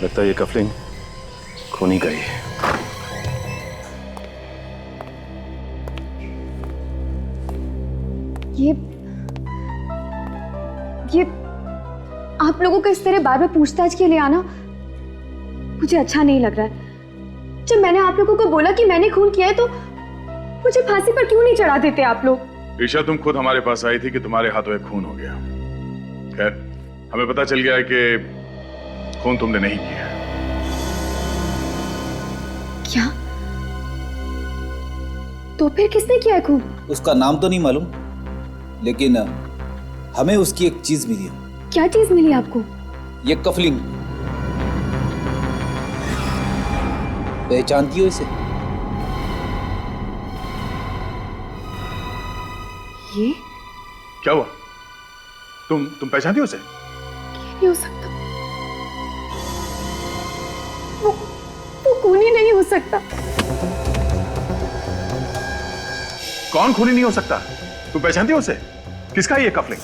लगता है ये कफलिंग खूनी का ही है। ये आप लोगों का इस तरह बार बार पूछताछ के लिए आना मुझे अच्छा नहीं लग रहा है। जब मैंने आप लोगों को बोला कि मैंने खून किया है तो मुझे फांसी पर क्यों नहीं चढ़ा देते आप लोग? ईशा, तुम खुद हमारे पास आई थी कि तुम्हारे हाथों एक खून हो गया। खैर, हमें पता चल गया है कि खून तुमने नहीं किया। क्या? तो फिर किसने किया खून? उसका नाम तो नहीं मालूम, लेकिन हमें उसकी एक चीज मिली है। क्या चीज मिली आपको? ये कफलिंग। पहचानती हो इसे? ये क्या हुआ? तुम पहचानती हो उसे? नहीं हो सकता, वो खूनी नहीं हो सकता। कौन खूनी नहीं हो सकता? तुम पहचानती हो उसे? किसका है ये कफलिंग?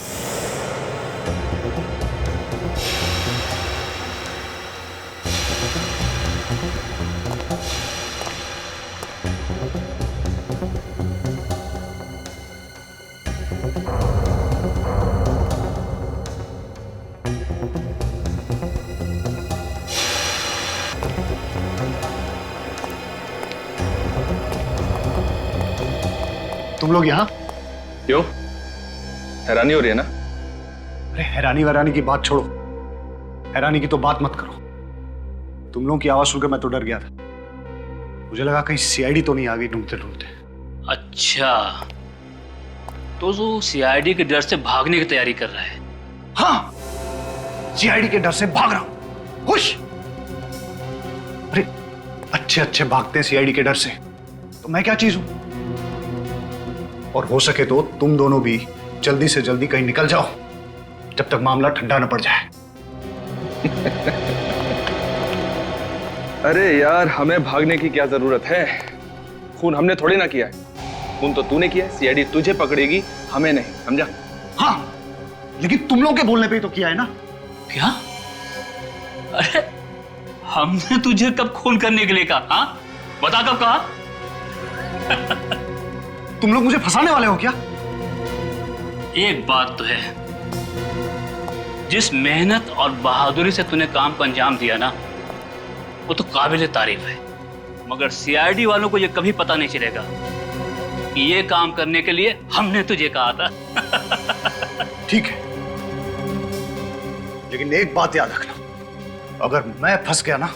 तुम लोग यहाँ? क्यों? हैरानी हो रही है ना? अरे हैरानी वैरानी की बात छोड़ो, हैरानी की तो बात मत करो। तुम लोगों की आवाज सुनकर मैं तो डर गया था। मुझे लगा कहीं सीआईडी तो नहीं आ गई ढूंढते ढूंढते। अच्छा, तो जो सीआईडी के डर से भागने की तैयारी कर रहा है? हाँ, सीआईडी के डर से भाग रहा हूं। खुश? अरे अच्छे अच्छे भागते हैं सीआईडी के डर से, तो मैं क्या चीज हूं? और हो सके तो तुम दोनों भी जल्दी से जल्दी कहीं निकल जाओ, जब तक मामला ठंडा न पड़ जाए। अरे यार, हमें भागने की क्या जरूरत है? खून हमने थोड़ी ना किया है। खून तो तूने किया है। सीआईडी तुझे पकड़ेगी, हमें नहीं, समझा? हाँ, लेकिन तुम लोगों के बोलने पे ही तो किया है ना। क्या? अरे हमने तुझे कब खून करने के लिए कहा? हाँ, बता कब कहा? तुम लोग मुझे फंसाने वाले हो क्या? एक बात तो है, जिस मेहनत और बहादुरी से तूने काम को अंजाम दिया ना, वो तो काबिल तारीफ है। मगर सीआईडी वालों को ये कभी पता नहीं चलेगा कि ये काम करने के लिए हमने तुझे कहा था। ठीक है, लेकिन एक बात याद रखना, अगर मैं फंस गया ना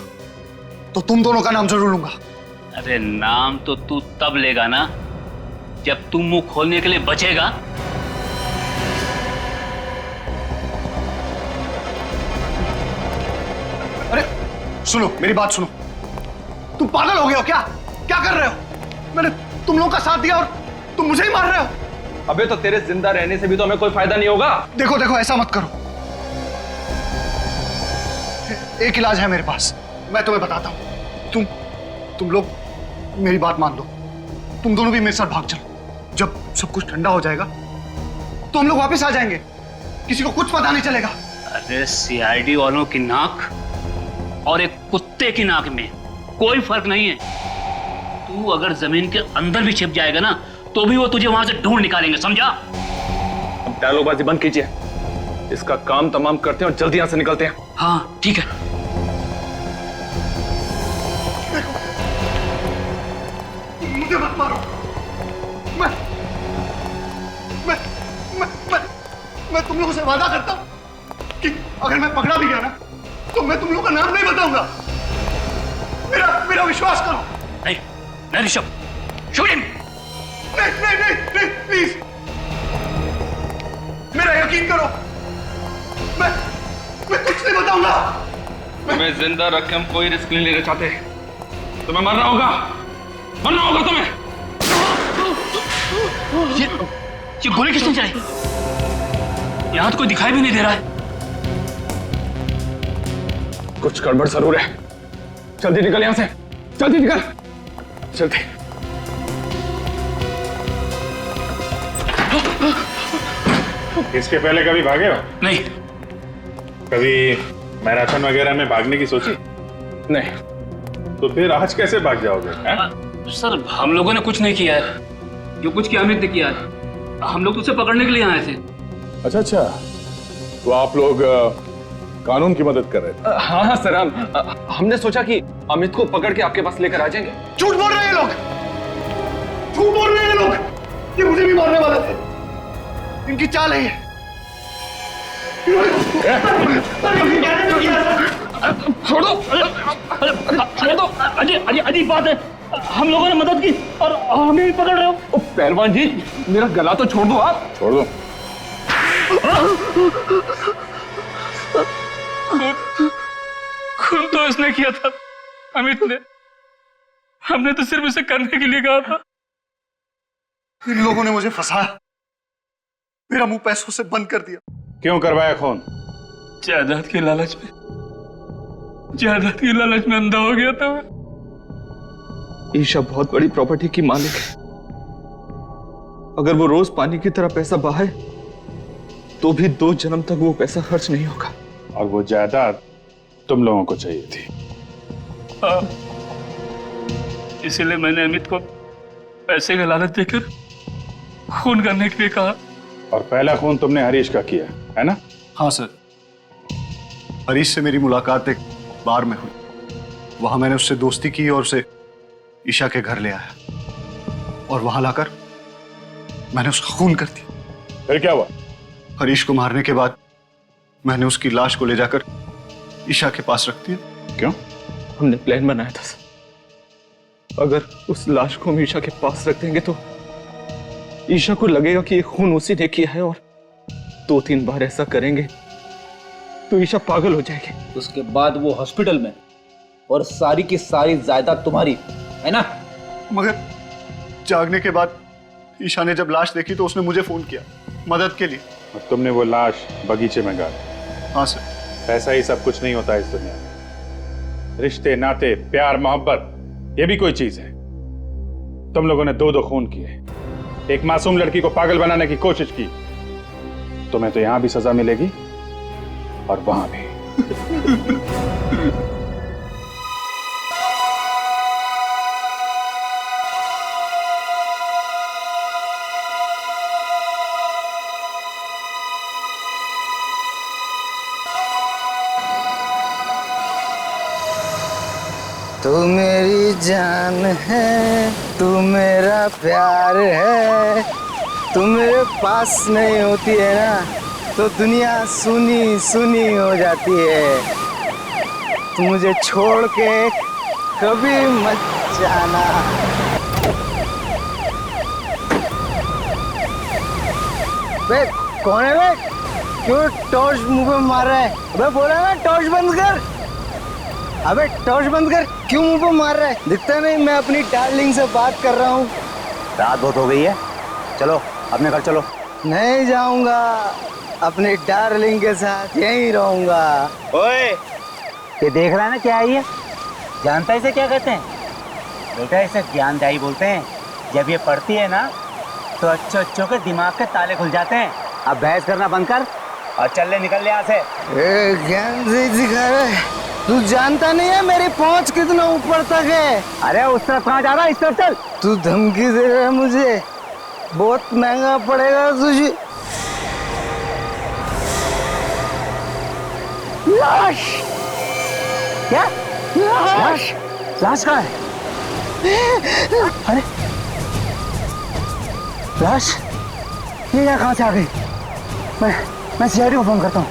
तो तुम दोनों का नाम जरूर लूंगा। अरे नाम तो तू तब लेगा ना जब तू मुंह खोलने के लिए बचेगा। अरे सुनो, मेरी बात सुनो। तुम पागल हो गए हो क्या? क्या कर रहे हो? मैंने तुम लोगों का साथ दिया और तुम मुझे ही मार रहे हो। अबे तो तेरे जिंदा रहने से भी तो हमें कोई फायदा नहीं होगा। देखो देखो, ऐसा मत करो। एक इलाज है मेरे पास, मैं तुम्हें बताता हूं। तुम लोग मेरी बात मान लो, तुम दोनों भी मेरे साथ भाग चलो। जब सब कुछ ठंडा हो जाएगा तो हम लोग वापस आ जाएंगे, किसी को कुछ पता नहीं चलेगा। अरे सीआईडी वालों की नाक और एक कुत्ते की नाक में कोई फर्क नहीं है। तू अगर जमीन के अंदर भी छिप जाएगा ना, तो भी वो तुझे वहां से ढूंढ निकालेंगे, समझा? अब डायलॉगबाजी बंद कीजिए, इसका काम तमाम करते हैं और जल्दी यहां से निकलते हैं। हाँ ठीक है। मुझे मत मारो। मैं तुम लोगों से वादा करता हूं कि अगर मैं पकड़ा भी गया ना तो मैं तुम लोगों का नाम नहीं बताऊंगा। मेरा विश्वास करो। नहीं ऋषभ, शूट हिम। नहीं, प्लीज मेरा यकीन करो। मैं कुछ नहीं बताऊंगा। तुम्हें जिंदा रख के हम कोई रिस्क नहीं लेना चाहते। तुम्हें मरना होगा तुम्हें। ये गोली किसने चलाई? यहां तो कोई दिखाई भी नहीं दे रहा है। कुछ गड़बड़ जरूर है। जल्दी निकल यहां से, जल्दी निकल, जल्दी। इसके पहले कभी भागे हो? नहीं। कभी मैराथन वगैरह में भागने की सोची? नहीं। तो फिर आज कैसे भाग जाओगे? सर हम लोगों ने कुछ नहीं किया है। जो कुछ किया अमित ने किया है। हम लोग तो उसे पकड़ने के लिए आए थे। अच्छा, तो आप लोग कानून की मदद कर रहे थे? हाँ सर, हमने सोचा कि अमित को पकड़ के आपके पास लेकर आ जाएंगे। झूठ बोल रहे हैं लोग, झूठ बोल रहे हैं लोग। ये मुझे भी मारने वाले थे। इनकी चाल है ये। छोड़ दो अजीब बात है। हम लोगों ने मदद की और हमें भी पकड़ रहे हो। पहलवान जी, मेरा गला तो छोड़ दो आप। छोड़ दो। खून तो इसने किया था, अमित ने। हमने तो सिर्फ उसे करने के लिए कहा था। इन लोगों ने मुझे फंसाया, मेरा मुंह पैसों से बंद कर दिया। क्यों करवाया खून? जायदाद के लालच में अंधा हो गया था मैं। ईशा बहुत बड़ी प्रॉपर्टी की मालिक है। अगर वो रोज पानी की तरह पैसा बहाए तो भी 2 जन्म तक वो पैसा खर्च नहीं होगा। और वो जायदाद तुम लोगों को चाहिए थी। इसीलिए मैंने अमित को पैसे का लालच देकर खून करने के लिए कहा। और पहला खून तुमने हरीश का किया है ना? हाँ सर, हरीश से मेरी मुलाकात एक बार में हुई। वहां मैंने उससे दोस्ती की और उसे ईशा के घर ले आया और वहां लाकर मैंने उसका खून कर दिया। फिर क्या हुआ? हरीश को मारने के बाद मैंने उसकी लाश को ले जाकर ईशा के पास रख दिया। क्यों? हमने प्लान बनाया था सर। अगर उस लाश को हम ईशा के पास रख देंगे तो ईशा को लगेगा कि ये खून उसी ने किया है, और 2-3 बार ऐसा करेंगे तो ईशा पागल हो जाएगी। उसके बाद वो हॉस्पिटल में, और सारी की सारी जायदाद तुम्हारी है ना? मगर जागने के बाद ईशा ने जब लाश देखी तो उसने मुझे फोन किया मदद के लिए। और तुमने वो लाश बगीचे में गाड़ी? हाँ सर। पैसा ही सब कुछ नहीं होता इस दुनिया में। रिश्ते, नाते, प्यार, मोहब्बत, ये भी कोई चीज है। तुम लोगों ने 2 खून किए, एक मासूम लड़की को पागल बनाने की कोशिश की। तुम्हें तो यहां भी सजा मिलेगी और वहां भी। तू मेरी जान है, तू मेरा प्यार है। तू मेरे पास नहीं होती है ना तो दुनिया सुनी सुनी हो जाती है। तू मुझे छोड़ के कभी मत जाना। बे कौन है बे? क्यों टॉर्च मुंह पे मार रहा है? अबे बोला ना टॉर्च बंद कर। अबे टॉर्च बंद कर, क्यों मुंह पे मार रहा है? दिखता नहीं मैं अपनी डार्लिंग से बात कर रहा हूँ। रात बहुत हो गई है, चलो अपने घर चलो। नहीं जाऊंगा, अपनी डार्लिंग के साथ यहीं रहूंगा। ओए, ये देख रहा है ना क्या है ये? जानता है इसे क्या कहते हैं? बेटा इसे ज्ञानदायी बोलते हैं। जब ये पढ़ती है ना तो अच्छों के दिमाग के ताले खुल जाते हैं। अब बहस करना बंद कर और चल ले, निकल ले यहाँ से। ज्ञान से सिखा रहा है। तू जानता नहीं है मेरी पहुंच कितना ऊपर तक है। अरे उस तरफ कहाँ जा रहा है? इस तरफ चल। तू धमकी दे रहा है मुझे, बहुत महंगा पड़ेगा तुझे। लाश? क्या? लाश? लाश कहाँ है? अरे लाश ये यहाँ कहाँ से आ गई? मैं सीआईडी को फोन करता हूँ।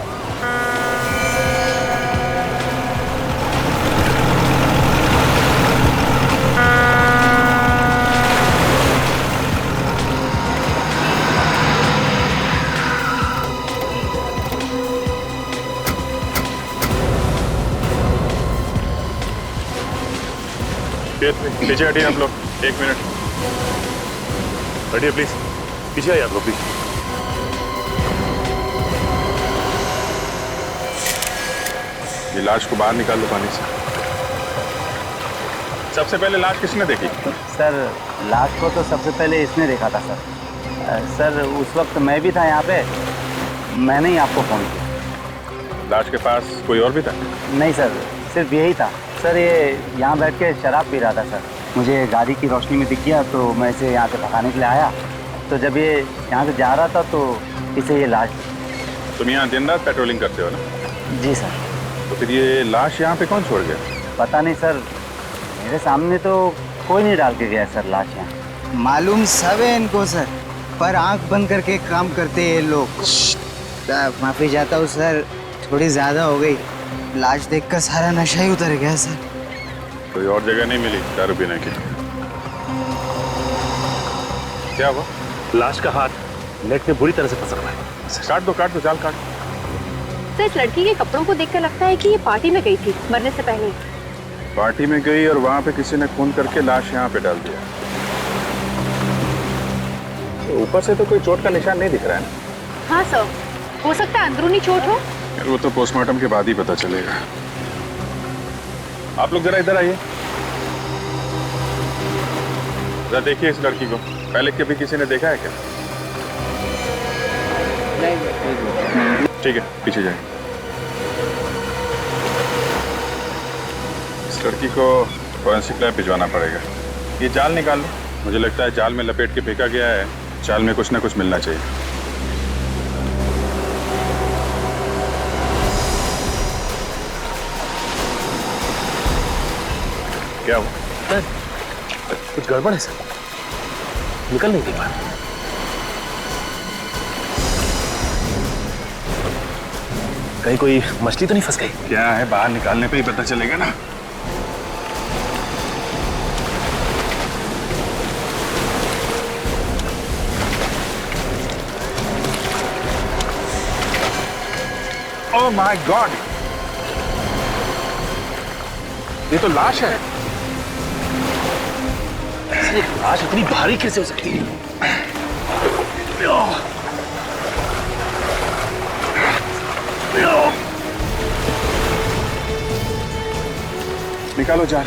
पीछे हटिए आप लोग, 1 मिनट। हटिए प्लीज, पीछे आइए आप लोग प्लीज। ये लाश को बाहर निकाल लो पानी से। सबसे पहले लाश किसने देखी? सर लाश को तो सबसे पहले इसने देखा था सर। सर उस वक्त मैं भी था यहाँ पे, मैंने ही आपको फ़ोन किया। लाश के पास कोई और भी था? नहीं सर, सिर्फ यही था सर। ये यहाँ बैठ के शराब पी रहा था सर। मुझे गाड़ी की रोशनी में दिख गया तो मैं इसे यहाँ से भगाने के लिए आया। तो जब ये यहाँ से जा रहा था तो इसे ये लाश। तुम यहाँ दिन रात पेट्रोलिंग करते हो ना? जी सर। तो फिर ये लाश यहाँ पे कौन छोड़ गया? पता नहीं सर, मेरे सामने तो कोई नहीं डाल के गया सर लाश यहाँ। मालूम सब है इनको सर, पर आंख बंद करके काम करते हैं ये लोग। माफी चाहता हूँ सर, थोड़ी ज्यादा हो गई। लाश देखकर सारा नशा ही उतर गया सर। कोई और जगह नहीं मिली दारू पीने की? क्या हुआ? लाश का हाथ नेट में बुरी तरह से फंसा हुआ है। काट दो जाल काट। सर इस लड़की के कपड़ों को देखकर लगता है कि ये पार्टी में गई थी मरने से पहले। पार्टी में गई और वहां पे किसी ने खून करके लाश यहाँ पे डाल दिया। तो ऊपर से तो कोई चोट का निशान नहीं दिख रहा है ना? हाँ सर, हो सकता है अंदरूनी चोट हो। यार वो तो पोस्टमार्टम के बाद ही पता चलेगा। आप लोग जरा इधर आइए, जरा देखिए इस लड़की को। पहले कभी किसी ने देखा है क्या? ठीक है, पीछे जाइए। इस लड़की को फॉरेंसिक लैब भिजवाना पड़ेगा। ये जाल निकाल लो। मुझे लगता है जाल में लपेट के फेंका गया है। जाल में कुछ ना कुछ मिलना चाहिए। क्या हुआ? कुछ गड़बड़ है सर, निकल नहीं दे पा। कहीं कोई मछली तो नहीं फंस गई? क्या है, बाहर निकालने पे ही पता चलेगा ना। ओह माय गॉड, ये तो लाश है। लाश इतनी भारी कैसे हो सकती है? निकालो जान।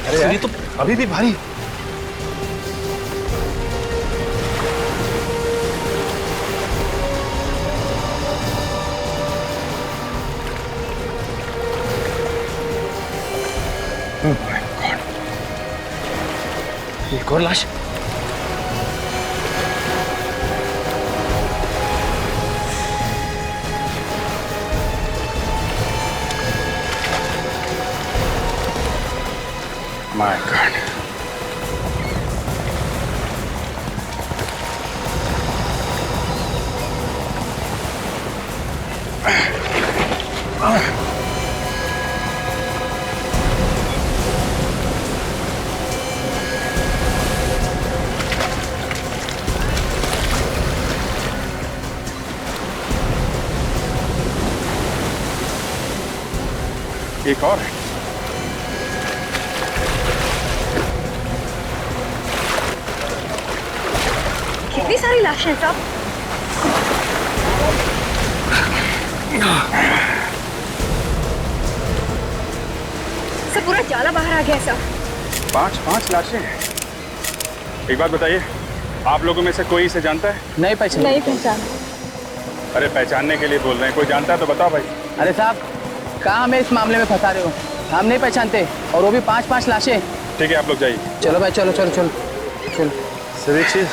अरे ये तो अभी भी भारी। एक और लाश। My God. एक और है। कितनी सारी लाशें हैं साहब। सब पूरा जाला बाहर आ गया साहब। 5 लाशें हैं। एक बात बताइए, आप लोगों में से कोई इसे जानता है? नहीं पहचान। अरे पहचानने के लिए बोल रहे हैं, कोई जानता है तो बताओ भाई। अरे साहब कहाँ हमें इस मामले में फंसा रहे हो? हम नहीं पहचानते, और वो भी 5 लाशें। ठीक है, आप लोग जाइए। चलो भाई, चलो। सर एक चीज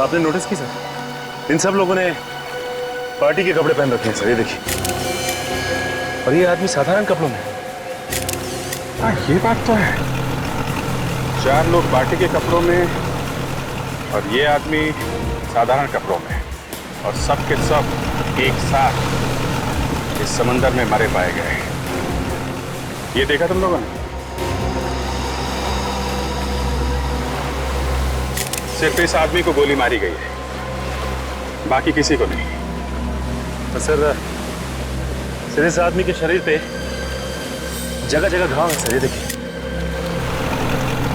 आपने नोटिस की सर, इन सब लोगों ने पार्टी के कपड़े पहन रखे हैं सर, ये देखिए। और ये आदमी साधारण कपड़ों में। हाँ ये बात तो है। 4 लोग पार्टी के कपड़ों में और ये आदमी साधारण कपड़ों में, और सब के सब एक साथ इस समंदर में मरे पाए गए। ये देखा तुम लोगों ने? सिर्फ इस आदमी को गोली मारी गई है, बाकी किसी को नहीं। तो सर इस आदमी के शरीर पे जगह जगह घाव है सर, ये देखिए।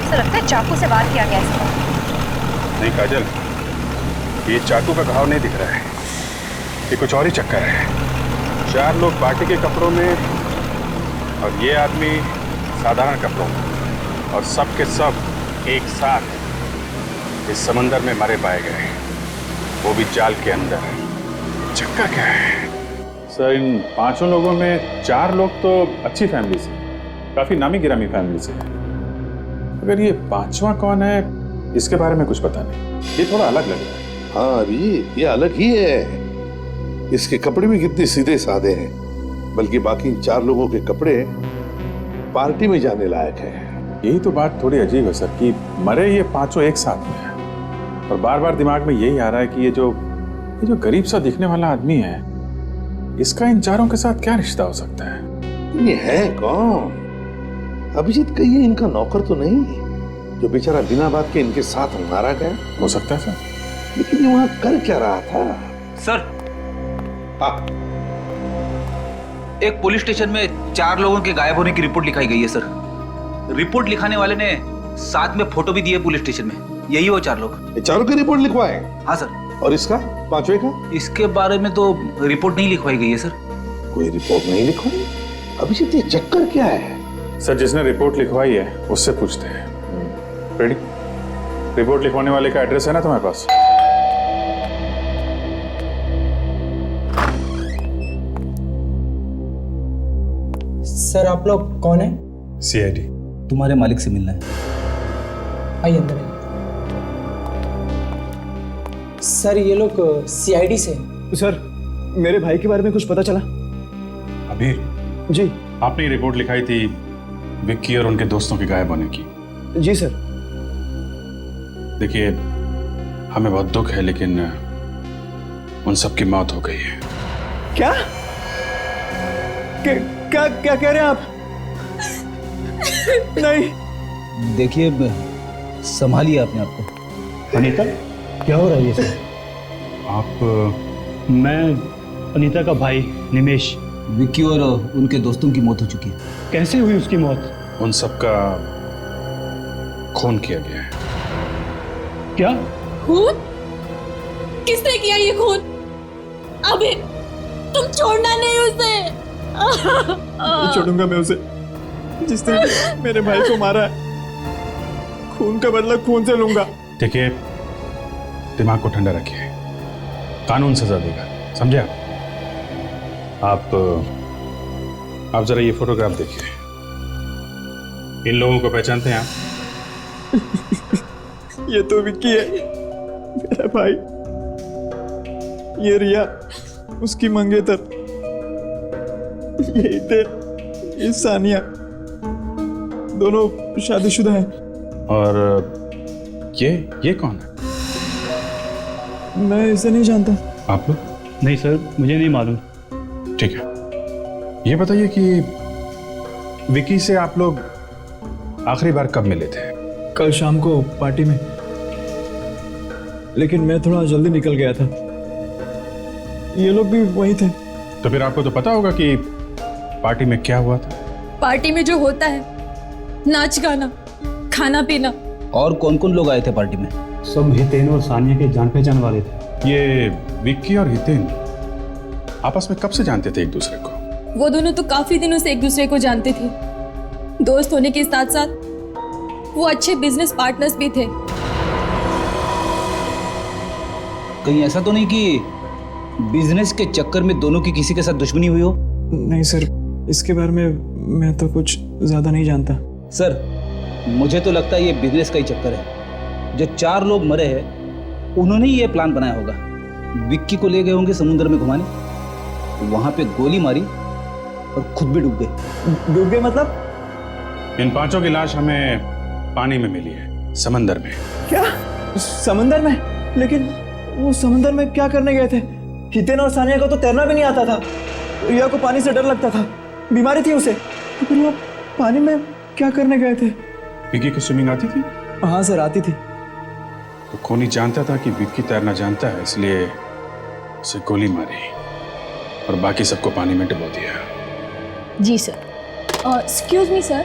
सर लगता है चाकू से वार किया गया है इसको। नहीं काजल, ये चाकू का घाव नहीं दिख रहा है, ये कुछ और ही चक्कर है। 4 लोग पार्टी के कपड़ों में और ये आदमी साधारण कपड़ों में, और सब के सब एक साथ इस समंदर में मरे पाए गए हैं, वो भी जाल के अंदर। चक्कर क्या है सर? इन 5 लोगों में 4 लोग तो अच्छी फैमिली से, काफी नामी गिरामी फैमिली से है। अगर ये 5वां कौन है, इसके बारे में कुछ पता नहीं। ये थोड़ा अलग लग रहा है। हाँ अभी ये अलग ही है। इसके कपड़े भी कितने सीधे साधे हैं, बल्कि बाकी 4 लोगों के कपड़े पार्टी में जाने लायक है। यही तो बात थोड़ी अजीब है सर कि मरे ये 5 एक साथ में है, और बार बार दिमाग में यही आ रहा है कि ये जो गरीब सा दिखने वाला आदमी है, इसका इन 4 के साथ क्या रिश्ता हो सकता है? ये है कौन? अभिजीत कहिए इनका नौकर तो नहीं जो बेचारा बिना बात के इनके साथ मारा गया? हो सकता है सर, लेकिन ये वहां कर क्या रहा था? सर एक पुलिस स्टेशन में 4 लोगों के गायब होने की रिपोर्ट लिखाई गई है सर। रिपोर्ट लिखाने वाले ने साथ में फोटो भी दी है पुलिस स्टेशन में। यही वो 4 लोग। 4 की रिपोर्ट लिखवाए? हाँ सर। और इसका 5वें का? इसके बारे में तो रिपोर्ट नहीं लिखवाई गई है सर। कोई रिपोर्ट नहीं लिखवाई? अभिजीत ये चक्कर क्या है? सर जिसने रिपोर्ट लिखवाई है उससे पूछते हैं। रेडी? रिपोर्ट लिखवाने वाले का एड्रेस है ना तुम्हारे पास? सर आप लोग कौन है? CID। तुम्हारे मालिक से मिलना है। आइए अंदर आइए। सर ये लोग CID से। सर मेरे भाई के बारे में कुछ पता चला? अबीर जी। आपने रिपोर्ट लिखाई थी विक्की और उनके दोस्तों के गायब होने की। जी सर। देखिए हमें बहुत दुख है, लेकिन उन सब की मौत हो गई है। क्या क्या क्या कह रहे हैं आप? नहीं। देखिए संभालिए अपने आप को। अनीता क्या हो रहा है ये सब? आप? मैं अनीता का भाई निमेश। विक्की और उनके दोस्तों की मौत हो चुकी है। कैसे हुई उसकी मौत? उन सब का खून किया गया है। क्या खून? किसने किया ये खून? अबे तुम छोड़ना नहीं उसे। नहीं छोड़ूंगा मैं उसे जिसने मेरे भाई को मारा है। खून का बदला खून से लूंगा। देखिए दिमाग को ठंडा रखिए, कानून सजा देगा, समझे आप? आप जरा ये फोटोग्राफ देखिए। इन लोगों को पहचानते हैं आप? ये तो विक्की है मेरा भाई। ये रिया उसकी मंगेतर। ये हितेन, ये सानिया, दोनों शादीशुदा हैं। और ये कौन है? मैं इसे नहीं जानता। आप लोग? नहीं सर मुझे नहीं मालूम। ठीक है, ये बताइए कि विकी से आप लोग आखिरी बार कब मिले थे? कल शाम को पार्टी में, लेकिन मैं थोड़ा जल्दी निकल गया था। ये लोग भी वहीं थे। तो फिर आपको तो पता होगा कि पार्टी में क्या हुआ था। पार्टी में जो होता है, नाच गाना, खाना पीना। और कौन कौन लोग आए थे पार्टी में? सब हितेन और सानिया के जान पहचान वाले थे। ये विक्की और हितेन आपस में कब से जानते थे एक दूसरे को? वो दोनों तो काफी दिनों से एक दूसरे को जानते थे। दोस्त होने के साथ साथ वो अच्छे बिजनेस पार्टनर्स भी थे। कहीं ऐसा तो नहीं कि बिजनेस के चक्कर में दोनों की किसी के साथ दुश्मनी हुई हो? नहीं सर, इसके बारे में मैं तो कुछ ज्यादा नहीं जानता। सर मुझे तो लगता है ये बिजनेस का ही चक्कर है। जो 4 लोग मरे हैं उन्होंने ही ये प्लान बनाया होगा। विक्की को ले गए होंगे समुद्र में घुमाने, वहां पे गोली मारी और खुद भी डूब गए। डूब गए मतलब? इन 5 की लाश हमें पानी में मिली है, समंदर में। क्या? समंदर में? लेकिन वो समंदर में क्या करने गए थे? हितेन और सानिया को तो तैरना भी नहीं आता था। रिया को पानी से डर लगता था, बीमारी थी उसे, तो फिर वो पानी में क्या करने गए थे? विक्की को स्विमिंग आती थी? हाँ सर आती थी। तो खूनी जानता था कि विक्की तैरना जानता है, इसलिए उसे गोली मारी और बाकी सबको पानी में डुबो दिया। जी सर। एक्सक्यूज मी सर,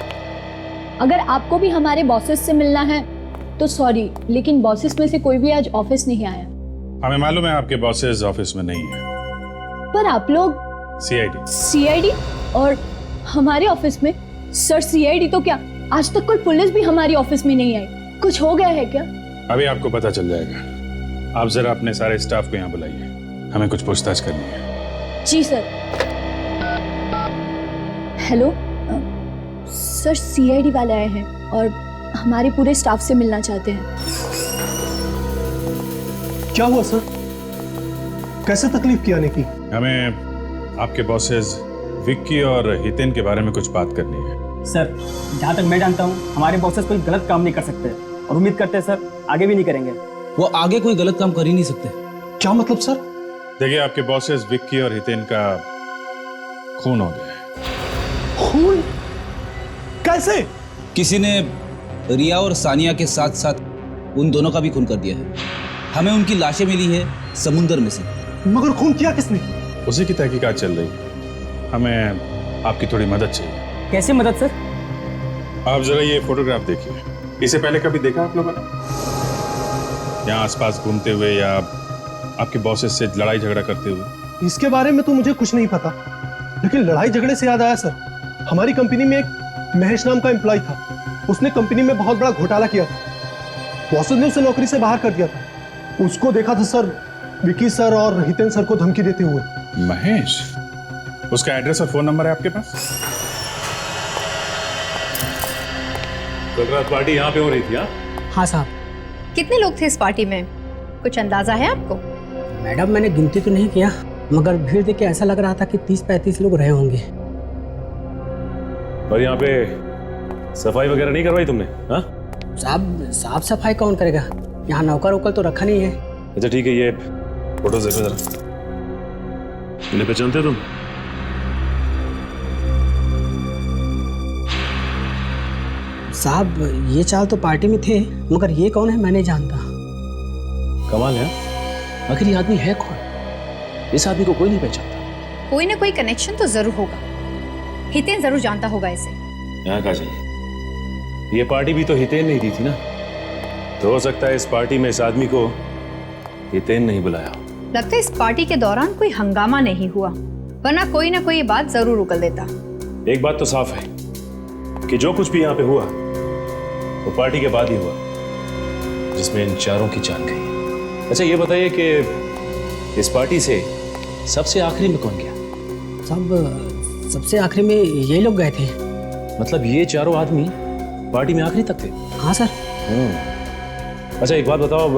अगर आपको भी हमारे बॉसेस से मिलना है तो सॉरी, लेकिन बॉसेस में से कोई भी आज ऑफिस नहीं आया। हमें मालूम है आपके बॉसेस ऑफिस में नहीं है। पर आप लोग सीआईडी और हमारे ऑफिस में? सर सीआईडी तो क्या, आज तक कोई पुलिस भी हमारी ऑफिस में नहीं आई। कुछ हो गया है क्या? अभी आपको पता चल जाएगा। आप जरा अपने सारे स्टाफ को यहाँ बुलाइए, हमें कुछ पूछताछ करनी है। जी सर। हेलो सर, सीआईडी वाले आए हैं और हमारे पूरे स्टाफ से मिलना चाहते हैं। क्या हुआ सर? कैसे तकलीफ की आने की? हमें आपके बॉसेस विक्की और हितेन के बारे में कुछ बात करनी है। सर जहाँ तक मैं जानता हूँ हमारे बॉसेस कोई गलत काम नहीं कर सकते और उम्मीद करते हैं सर आगे भी नहीं करेंगे। वो आगे कोई गलत काम कर ही नहीं सकते। क्या मतलब सर? देखिए आपके बॉसेस विक्की और हितेन का खून हो गया है। खून? कैसे? किसी ने रिया और सानिया के साथ साथ उन दोनों का भी खून कर दिया है। हमें उनकी लाशें मिली है समुंदर में से। मगर खून किया किसने? उसी की तहकीकात चल रही है। हमें आपकी थोड़ी मदद चाहिए। कैसे मदद सर? आप जरा ये फोटोग्राफ देखिए। इसे पहले कभी देखा आप लोगों ने? यहाँ आसपास घूमते हुए या आपके बॉसेस से लड़ाई झगड़ा करते हुए? इसके बारे में तो मुझे कुछ नहीं पता, लेकिन लड़ाई झगड़े से याद आया सर, हमारी कंपनी में एक महेश नाम का एम्प्लॉय था। उसने कंपनी में बहुत बड़ा घोटाला किया था। बॉस ने उसे नौकरी से बाहर कर दिया था। उसको देखा था सर विकी सर और हितेन सर को धमकी देते हुए। महेश? उसका एड्रेस और फोन नंबर है आपके पास? कल रात पार्टी यहाँ पे हो रही थी? हाँ साहब। कितने लोग थे इस पार्टी में, कुछ अंदाजा है आपको? मैडम मैंने गिनती तो नहीं किया, मगर भीड़ देख के ऐसा लग रहा था कि 30-35 लोग रहे होंगे। और यहाँ पे सफाई वगैरह नहीं करवाई तुमने? हाँ साहब साफ सफाई कौन करेगा, यहाँ नौकर वोकर तो रखा नहीं है। अच्छा ठीक है, ये फोटोज देखो जरा। इन्हें पहचानते हो तुम? साहब ये चाल तो पार्टी में थे, मगर ये कौन है मैं नहीं जानता। कमाल है, आखिर ये आदमी है कौन? इस आदमी को कोई नहीं पहचानता। कोई ना कोई कनेक्शन तो जरूर होगा। हितेन जरूर जानता होगा इसे। यहाँ काजल, ये पार्टी भी तो हितेन नहीं दी थी ना, तो हो सकता है इस पार्टी में इस आदमी को हितेन नहीं बुलाया। लगता है इस पार्टी के दौरान कोई हंगामा नहीं हुआ, वरना कोई ना कोई ये बात जरूर उगल देता। एक बात तो साफ है कि जो कुछ भी यहाँ पे हुआ वो पार्टी के बाद ही हुआ, जिसमें इन चारों की जान गई। अच्छा ये बताइए कि इस पार्टी से सबसे आखिरी में कौन गया? साहब सबसे आखिरी में ये लोग गए थे। मतलब ये चारों आदमी पार्टी में आखिरी तक थे? हाँ सर। अच्छा एक बात बताओ,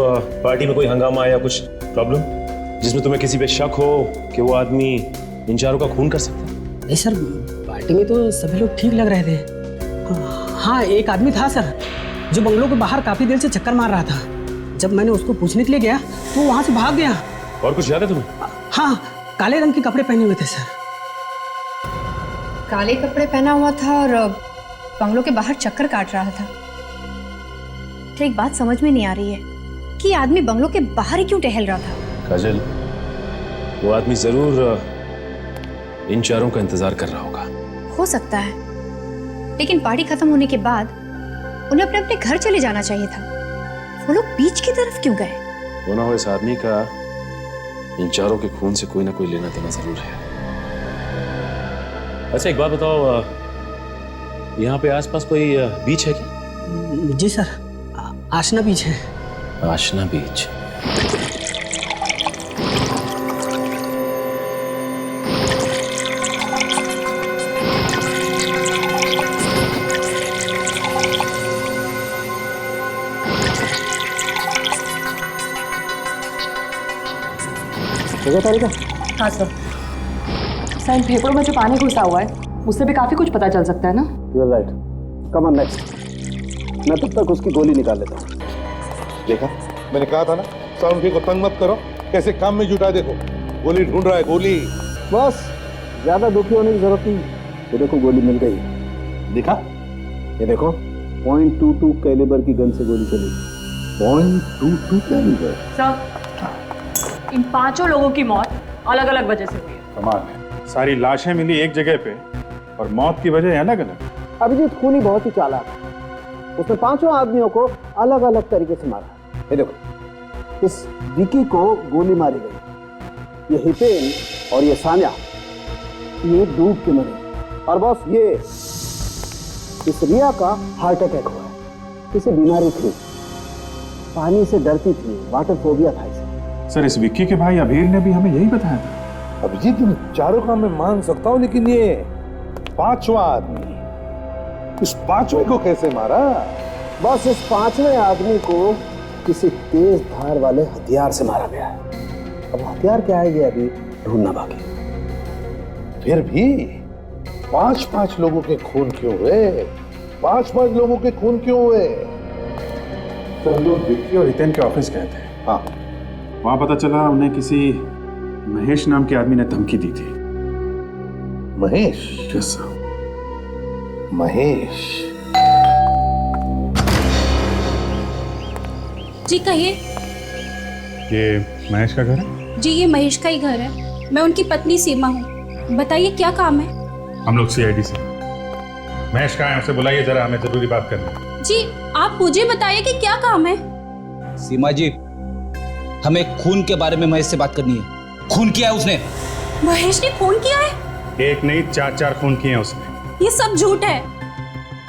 पार्टी में कोई हंगामा या कुछ प्रॉब्लम जिसमें तुम्हें किसी पे शक हो कि वो आदमी इन चारों का खून कर सकता है? नहीं सर, पार्टी में तो सभी लोग ठीक लग रहे थे। हाँ एक आदमी था सर जो बंगलों के बाहर काफी देर से चक्कर मार रहा था। जब मैंने उसको पूछने के लिए गया तो वहां से भाग गया। और कुछ याद है तुम्हें? हाँ, काले रंग के कपड़े पहने हुए थे सर। काले कपड़े पहना हुआ था और बंगलों के बाहर चक्कर काट रहा था। तो एक बात समझ में नहीं आ रही है कि ये आदमी बंगलों के बाहर ही क्यों टहल रहा था? काजल, वो आदमी जरूर इन चारों का इंतजार कर रहा होगा। हो सकता है, लेकिन पार्टी खत्म होने के बाद उन्हें अपने अपने घर चले जाना चाहिए था। वो लोग बीच की तरफ क्यों गए? वो ना हो इस आदमी का इन चारों के खून से कोई ना कोई लेना देना जरूर है। अच्छा एक बात बताओ, यहाँ पे आसपास कोई बीच है क्या? जी सर, आशना बीच है। आशना बीच? हाँ सर। सर इन फेफड़ों में जो पानी घुसा हुआ है उससे भी काफी कुछ पता चल सकता है ना? You are right. Come on next. मैं तब तक उसकी गोली निकाल लेता हूँ। देखा, मैंने कहा था ना, साउंड को तंग मत करो, कैसे काम में जुटा। देखो गोली ढूंढ रहा है। गोली बस, ज्यादा दुखी होने की जरूरत नहीं। ये देखो गोली मिल गई। दिखा, ये देखो .22 कैलिबर की गन से गोली चली। .22 कैलिबर। सर इन 5 लोगों की मौत अलग अलग वजह से हुई है। कमाल है, सारी लाशें मिली एक जगह पे और मौत की वजह अलग अलग। अभिजीत खूनी बहुत ही चालाक है। उसने 5 आदमियों को अलग अलग तरीके से मारा। ये देखो, इस विकी को गोली मारी गई, ये हितेन और ये सान्या ये डूब के मरे, और बॉस ये इस रिया का हार्ट अटैक हुआ है। इसे बीमारी थी, पानी से डरती थी, वाटर फोबिया था इसे। सर इस विक्की के भाई अभीर ने भी हमें यही बताया था। अभिजीत इन चारों का मैं मान सकता हूं, लेकिन ये 5वां आदमी, इस 5वें को कैसे मारा? बस इस 5वें आदमी को किसी तेज धार वाले हथियार से मारा गया है। अब हथियार क्या है ये अभी ढूंढना बाकी। फिर भी 5-5 लोगों के खून क्यों हुए? 5-5 लोगों के खून क्यों हुए? तो हम लोग विक्की और हितेन के ऑफिस गए थे। हाँ, वहां पता चला उन्हें किसी महेश नाम के आदमी ने धमकी दी थी। महेश? Yes sir. महेश? जी कहिए। ये महेश का घर है? जी ये महेश का ही घर है। मैं उनकी पत्नी सीमा हूँ। बताइए क्या काम है? हम लोग सीआईडी से। महेश कहाँ है? उसे बुलाइए जरा, हमें जरूरी बात करनी है। जी आप मुझे बताइए कि क्या काम है? सीमा जी, हमें खून के बारे में महेश से बात करनी है। खून किया है उसने। महेश ने खून किया है? एक नहीं 4 खून किए हैं उसने। ये सब झूठ है।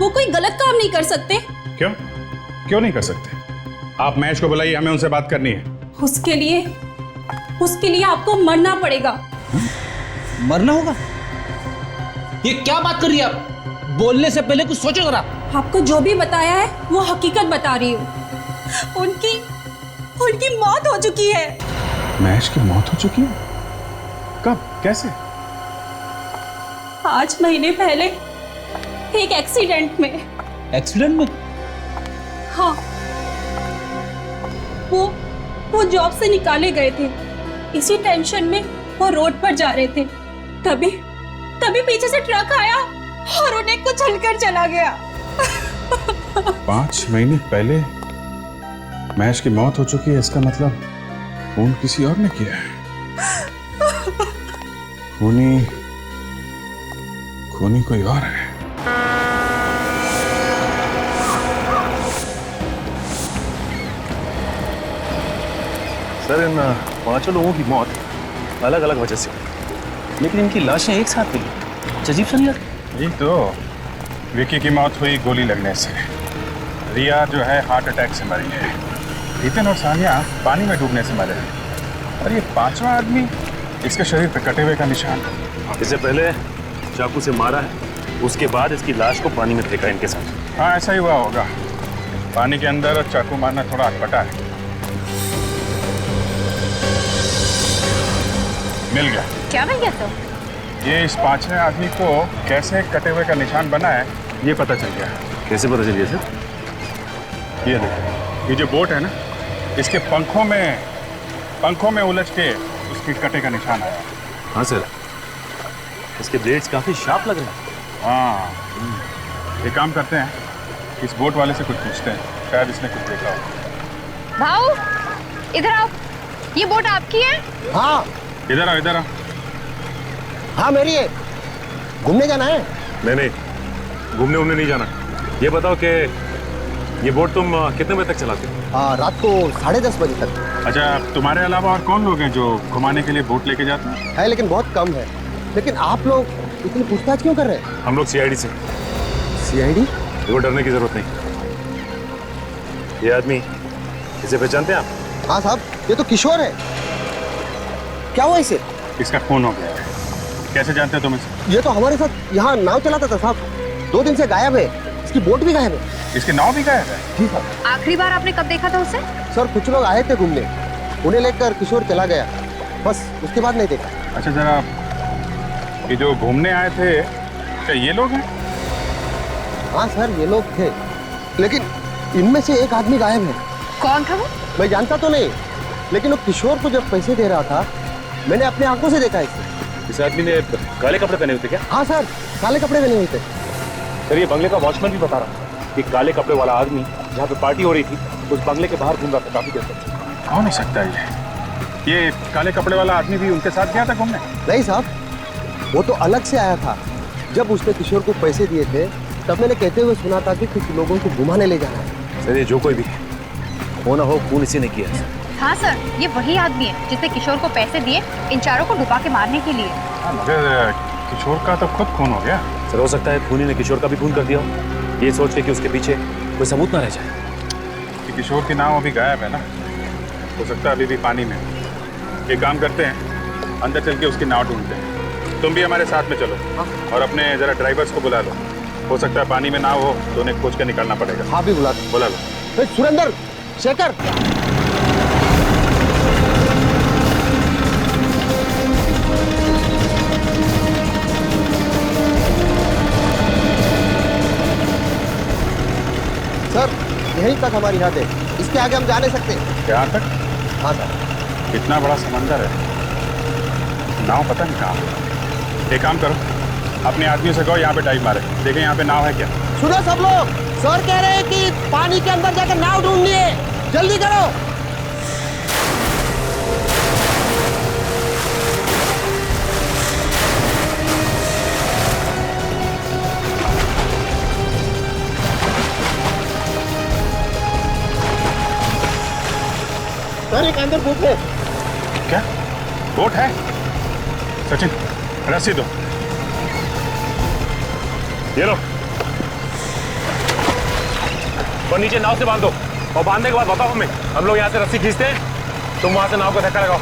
वो कोई गलत काम नहीं कर सकते। क्यों? क्यों नहीं कर सकते? आप महेश को बुलाइए, हमें उनसे बात करनी है। उसके लिए आपको मरना पड़ेगा। मरना होगा? ये क्या बात कर रही है आप? बोलने से पहले कुछ सोचो जरा। आपको जो भी बताया है वो हकीकत बता रही हूँ। उनकी मौत हो चुकी है। महेश की मौत हो चुकी है? कब? कैसे? 5 महीने पहले एक एक्सीडेंट में। एक्सीडेंट में? हाँ, वो जॉब से निकाले गए थे। इसी टेंशन में वो रोड पर जा रहे थे, तभी पीछे से ट्रक आया और उन्हें कुचलकर चला गया। 5 महीने पहले महेश की मौत हो चुकी है, इसका मतलब खून किसी और ने किया है। खूनी कोई और है। सर इन 5 लोगों की मौत अलग अलग वजह से, लेकिन इनकी लाशें एक साथ मिली। अजीब सा नहीं लगता? जी तो विकी की मौत हुई गोली लगने से, रिया जो है हार्ट अटैक से मरी है, हितेन और सानिया पानी में डूबने से मरे हैं, और ये 5वां आदमी, इसके शरीर पे कटे हुए का निशान। इससे पहले चाकू से मारा है, उसके बाद इसकी लाश को पानी में फेंका इनके साथ। हाँ ऐसा ही हुआ होगा। पानी के अंदर चाकू मारना थोड़ा अटपटा है। मिल गया। क्या मिल गया सर? ये इस 5वें आदमी को कैसे कटे हुए का निशान बना है ये पता चल गया। कैसे पता चल गया सर? ये देखो, ये जो बोट है ना, इसके पंखों में उलझ के उसके कटे का निशान आया। हाँ सर, इसके ब्लेड्स काफी शार्प लग रहे हैं। हाँ, एक काम करते हैं, इस बोट वाले से कुछ पूछते हैं, शायद इसने कुछ देखा हो। भाऊ इधर आओ, ये बोट आपकी है? हाँ इधर आओ। हाँ मेरी है। घूमने जाना है? नहीं, घूमने नहीं जाना। ये बताओ कि ये बोट तुम कितने बजे तक चलाते हो? रात को 10:30 बजे तक। अच्छा, तुम्हारे अलावा और कौन लोग हैं जो घुमाने के लिए बोट लेके जाते हैं? है लेकिन बहुत कम है। लेकिन आप लोग इतनी पूछताछ क्यों कर रहे हैं? हम लोग सीआईडी से। सीआईडी? देखो डरने की जरूरत नहीं। ये आदमी, इसे पहचानते हैं आप? हाँ साहब, ये तो किशोर है। क्या हुआ इसे? इसका खून हो गया है। कैसे जानते हो तुम इसे? ये तो हमारे साथ यहाँ नाव चलाता था साहब। 2 दिन से गायब है। इसकी बोट भी गायब है। इसकी नाव भी गायब है? जी साहब। आखिरी बार आपने कब देखा था उसे? सर कुछ लोग आए थे घूमने, उन्हें लेकर किशोर चला गया, बस उसके बाद नहीं देखा। अच्छा जरा, ये जो घूमने आए थे क्या ये लोग हैं? हाँ सर ये लोग थे, लेकिन इनमें से एक आदमी गायब है। कौन था वो? मैं जानता तो नहीं, लेकिन वो किशोर को जब पैसे दे रहा था मैंने अपनी आंखों से देखा इसे। इस आदमी ने काले कपड़े पहने हुए थे क्या? हाँ सर, काले कपड़े पहने हुए थे। सर ये बंगले का वॉचमैन भी बता रहा था कि काले कपड़े वाला आदमी जहाँ पे पार्टी हो रही थी उस बंगले के बाहर घूम रहा था काफी देर तक। कौन हो सकता है ये काले कपड़े वाला आदमी भी उनके साथ गया था घूमने? नहीं साहब, वो तो अलग से आया था, जब उसने किशोर को पैसे दिए थे तब मैंने कहते हुए सुना था कि कुछ लोगों को घुमाने ले जाना है। सर ये जो कोई भी हो ना हो, खून इसी ने किया है। हाँ सर, ये वही आदमी है जिसने किशोर को पैसे दिए इन चारों को डुबा के मारने के लिए। मगर किशोर का तो खुद खून हो गया। सर हो सकता है खूनी ने किशोर का भी खून कर दिया हो, ये सोच के कि उसके पीछे कोई सबूत ना रह जाए। कि किशोर की नाव अभी गायब है ना, हो सकता है अभी भी पानी में। एक काम करते हैं, अंदर चल के उसकी नाव ढूंढते हैं। तुम भी हमारे साथ में चलो और अपने जरा ड्राइवर्स को बुला लो। हो सकता है पानी में नाव हो तो उन्हें खोज के निकालना पड़ेगा। हाँ भी बुला लो। सुरेंद्र, शेखर, सर यहीं तक हमारी हद है, इसके आगे हम जा नहीं सकते। यहाँ तक? हाँ सर। इतना बड़ा समंदर है, नाव पता नहीं कहाँ है। एक काम करो, अपने आदमियों से कहो यहाँ पे डाइव मारे, देखें यहाँ पे नाव है क्या। सुनो सब लोग, सर कह रहे हैं कि पानी के अंदर जाकर नाव ढूंढनी है, जल्दी करो। सर एक अंदर बोट है। क्या बोट है? सचिन रस्सी दो, ये लो। और नीचे नाव से बांधो, और बांधने के बाद बताओ हमें, हम लोग यहाँ से रस्सी खींचते हैं, तुम वहां से नाव को धक्का लगाओ।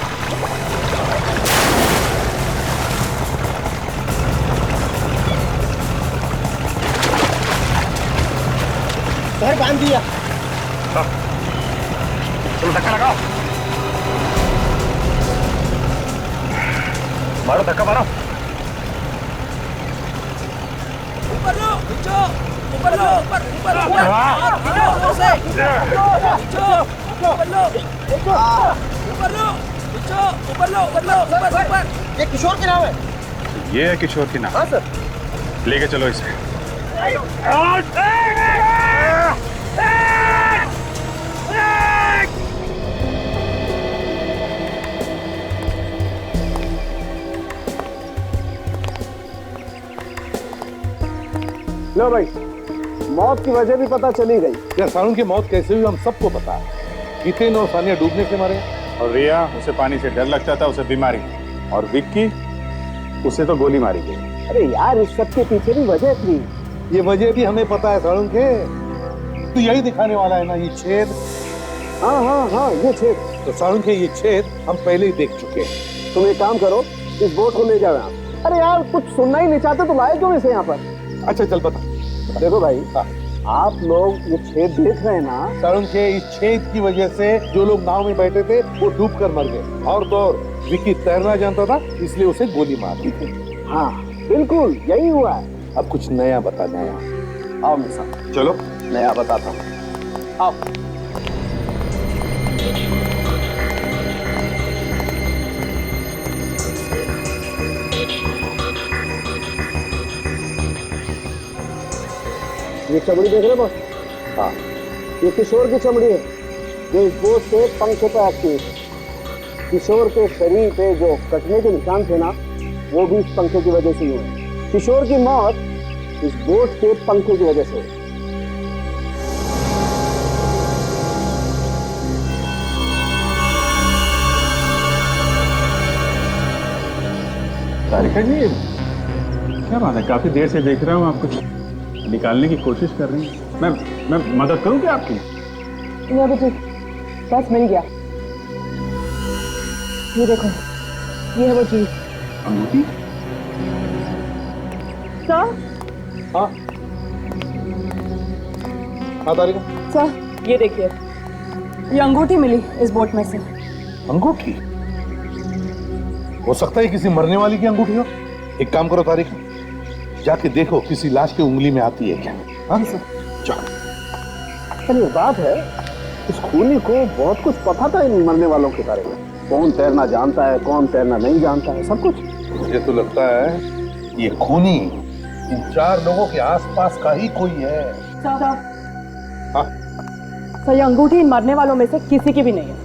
सर बांध दिया। तुम धक्का लगाओ, मारो धक्का मारो। ऊपर लो, नीचे, ऊपर लो, ऊपर, ऊपर, ऊपर लो, ऊपर, ऊपर। ये किशोर की नाव है। ये है किशोर की नाव? हाँ सर। लेके चलो इसे। लो भाई, मौत की वजह भी पता चली गई। क्या सारुण की मौत कैसे हुई हम सबको पता है। जितेन और सानिया डूबने से मरे, और रिया, उसे पानी से डर लगता था, उसे बीमारी, और विक्की, उसे तो गोली मारी गई। अरे यार, इस सब के पीछे भी वजह थी। ये वजह भी हमें पता है सारुण के, तो यही दिखाने वाला है ना ये छेद। हाँ हाँ हाँ, ये छेद। तो सारुण के ये छेद हम पहले ही देख चुके हैं। तुम एक काम करो, इस बोट को ले जाओ यहाँ। अरे यार, कुछ सुनना ही नहीं चाहते तो लाए क्यों इसे यहाँ पर? अच्छा चल बता। देखो भाई, आप लोग ये छेद देख रहे हैं ना, सारुण के इस छेद की वजह से जो लोग नाव में बैठे थे वो डूब कर मर गए, और तो और विक्की तैरना जानता था इसलिए उसे गोली मार दी थी। हाँ बिल्कुल यही हुआ है। अब कुछ नया बता, नया। आओ मेरे साथ। चलो नया बताता हूँ, आओ। ये चमड़ी देख रहे बॉस? हाँ, ये किशोर की चमड़ी है जो इस बोट के पंखे पे आती है। किशोर के शरीर पे जो कटने के निशान थे ना, वो भी इस पंखे की वजह से ही हुए। किशोर की मौत इस बोट के पंखे की वजह से हुई। तारिका जी, क्या बात है, काफी देर से देख रहा हूँ आप कुछ निकालने की कोशिश कर रही हैं। मैं मदद करूँ क्या आपकी? नहीं अभी ठीक, बस मिल गया। ये देखो, ये है वो चीज। अंगूठी? सर? हाँ हाँ तारिका। सर ये देखिए, ये अंगूठी मिली इस बोट में से। अंगूठी? हो सकता है किसी मरने वाली की अंगूठी हो। एक काम करो तारिका, जाके देखो किसी लाश की उंगली में आती है क्या। हाँ सर, चलो। चलिए, बात है इस खूनी को बहुत कुछ पता था इन मरने वालों के बारे में। कौन तैरना जानता है, कौन तैरना नहीं जानता है, सब कुछ। मुझे तो लगता है ये खूनी इन 4 लोगों के आसपास का ही कोई है। सर, हाँ? सर ये अंगूठी इन मरने वालों में से किसी की भी नहीं है।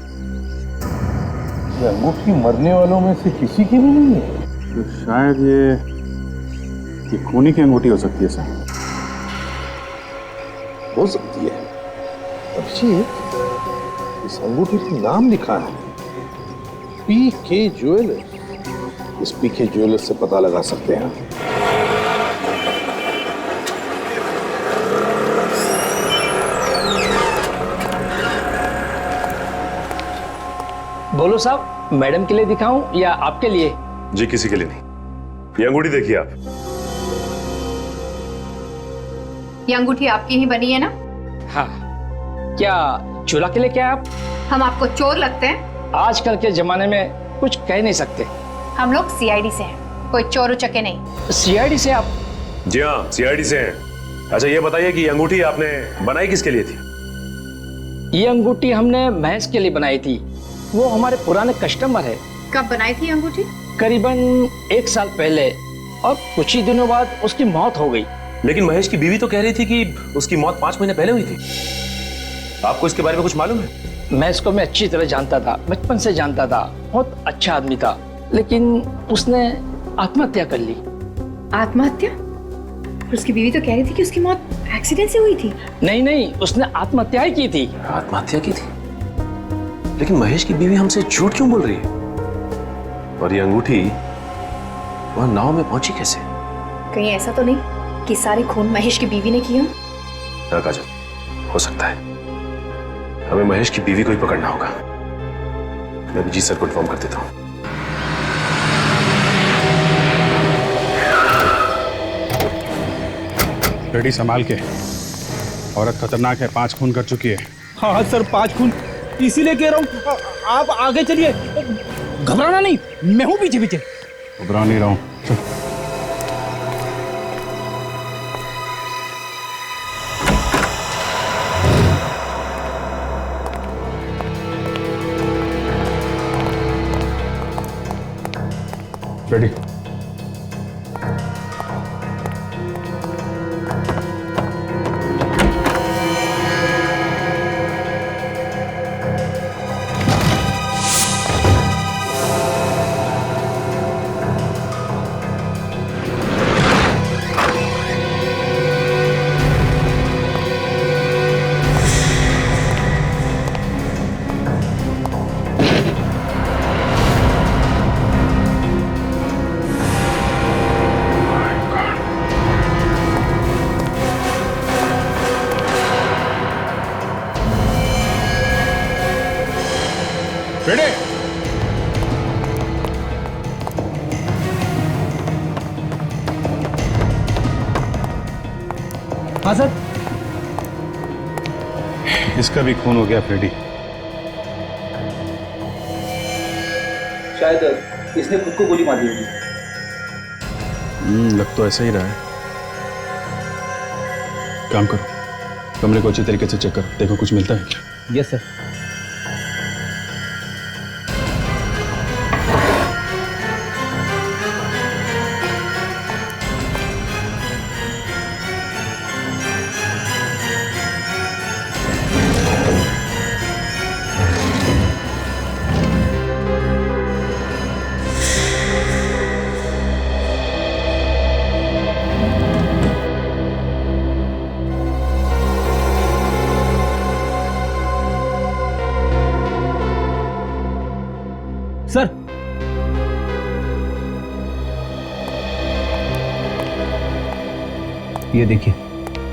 ये अंगूठी मरने वालों में से किसी की भी नहीं है? तो शायद ये ये खूनी की अंगूठी हो सकती है सर। हो सकती है। अभिजीत, इस अंगूठी पर नाम लिखा है पीके ज्वेलर्स। इस पीके ज्वेलर्स से पता लगा सकते हैं। बोलो साहब, मैडम के लिए दिखाऊं या आपके लिए? जी किसी के लिए नहीं। ये अंगूठी देखिए आप। ये अंगूठी आपकी ही बनी है ना? हाँ। क्या चोरा के लिए क्या आप? हम आपको चोर लगते हैं? आजकल के जमाने में कुछ कह नहीं सकते। हम लोग सीआईडी से हैं, कोई चोर उचक्के नहीं। सीआईडी से आप? जी हाँ, सीआईडी से हैं। अच्छा ये बताइए कि ये अंगूठी आपने बनाई किसके लिए थी? ये अंगूठी हमने महेश के लिए बनाई थी, वो हमारे पुराने कस्टमर है। कब बनाई थी अंगूठी? करीबन 1 साल पहले, और कुछ ही दिनों बाद उसकी मौत हो गई। लेकिन महेश की बीवी तो कह रही थी कि उसकी मौत 5 महीने पहले हुई थी। आपको इसके बारे में कुछ मालूम है? महेश को मैं अच्छी तरह जानता था, बचपन से जानता था, बहुत अच्छा आदमी था, लेकिन उसने आत्महत्या कर ली। आत्महत्या? उसकी बीवी तो कह रही थी कि उसकी मौत एक्सीडेंट से हुई थी। नहीं, उसने आत्महत्या ही की थी। आत्महत्या की थी? लेकिन महेश की बीवी हमसे झूठ क्यों बोल रही है? और ये अंगूठी वहां नाव में पहुंची कैसे? कहीं ऐसा तो नहीं कि सारे खून महेश की बीवी ने किया? हाँ काजल, हो सकता है। हमें महेश की बीवी को ही पकड़ना होगा। मैं अभिजीत सर को इन्फॉर्म कर देता हूँ। रेडी संभाल के। औरत खतरनाक है, 5 खून कर चुकी है। हाँ सर, 5 खून, इसीलिए कह रहा हूँ आप आगे चलिए। घबराना नहीं, मैं हूँ पीछे पीछे। घबरा नहीं रहा हूँ। रेडी। रेडी। हाँ सर। इसका भी खून हो गया फ्रेडी। शायद इसने खुद को गोली मार दी होगी। लग तो ऐसा ही रहा है। काम करो, कमरे को अच्छी तरीके से चेक करो, देखो कुछ मिलता है क्या। Yes sir. सर, ये देखिए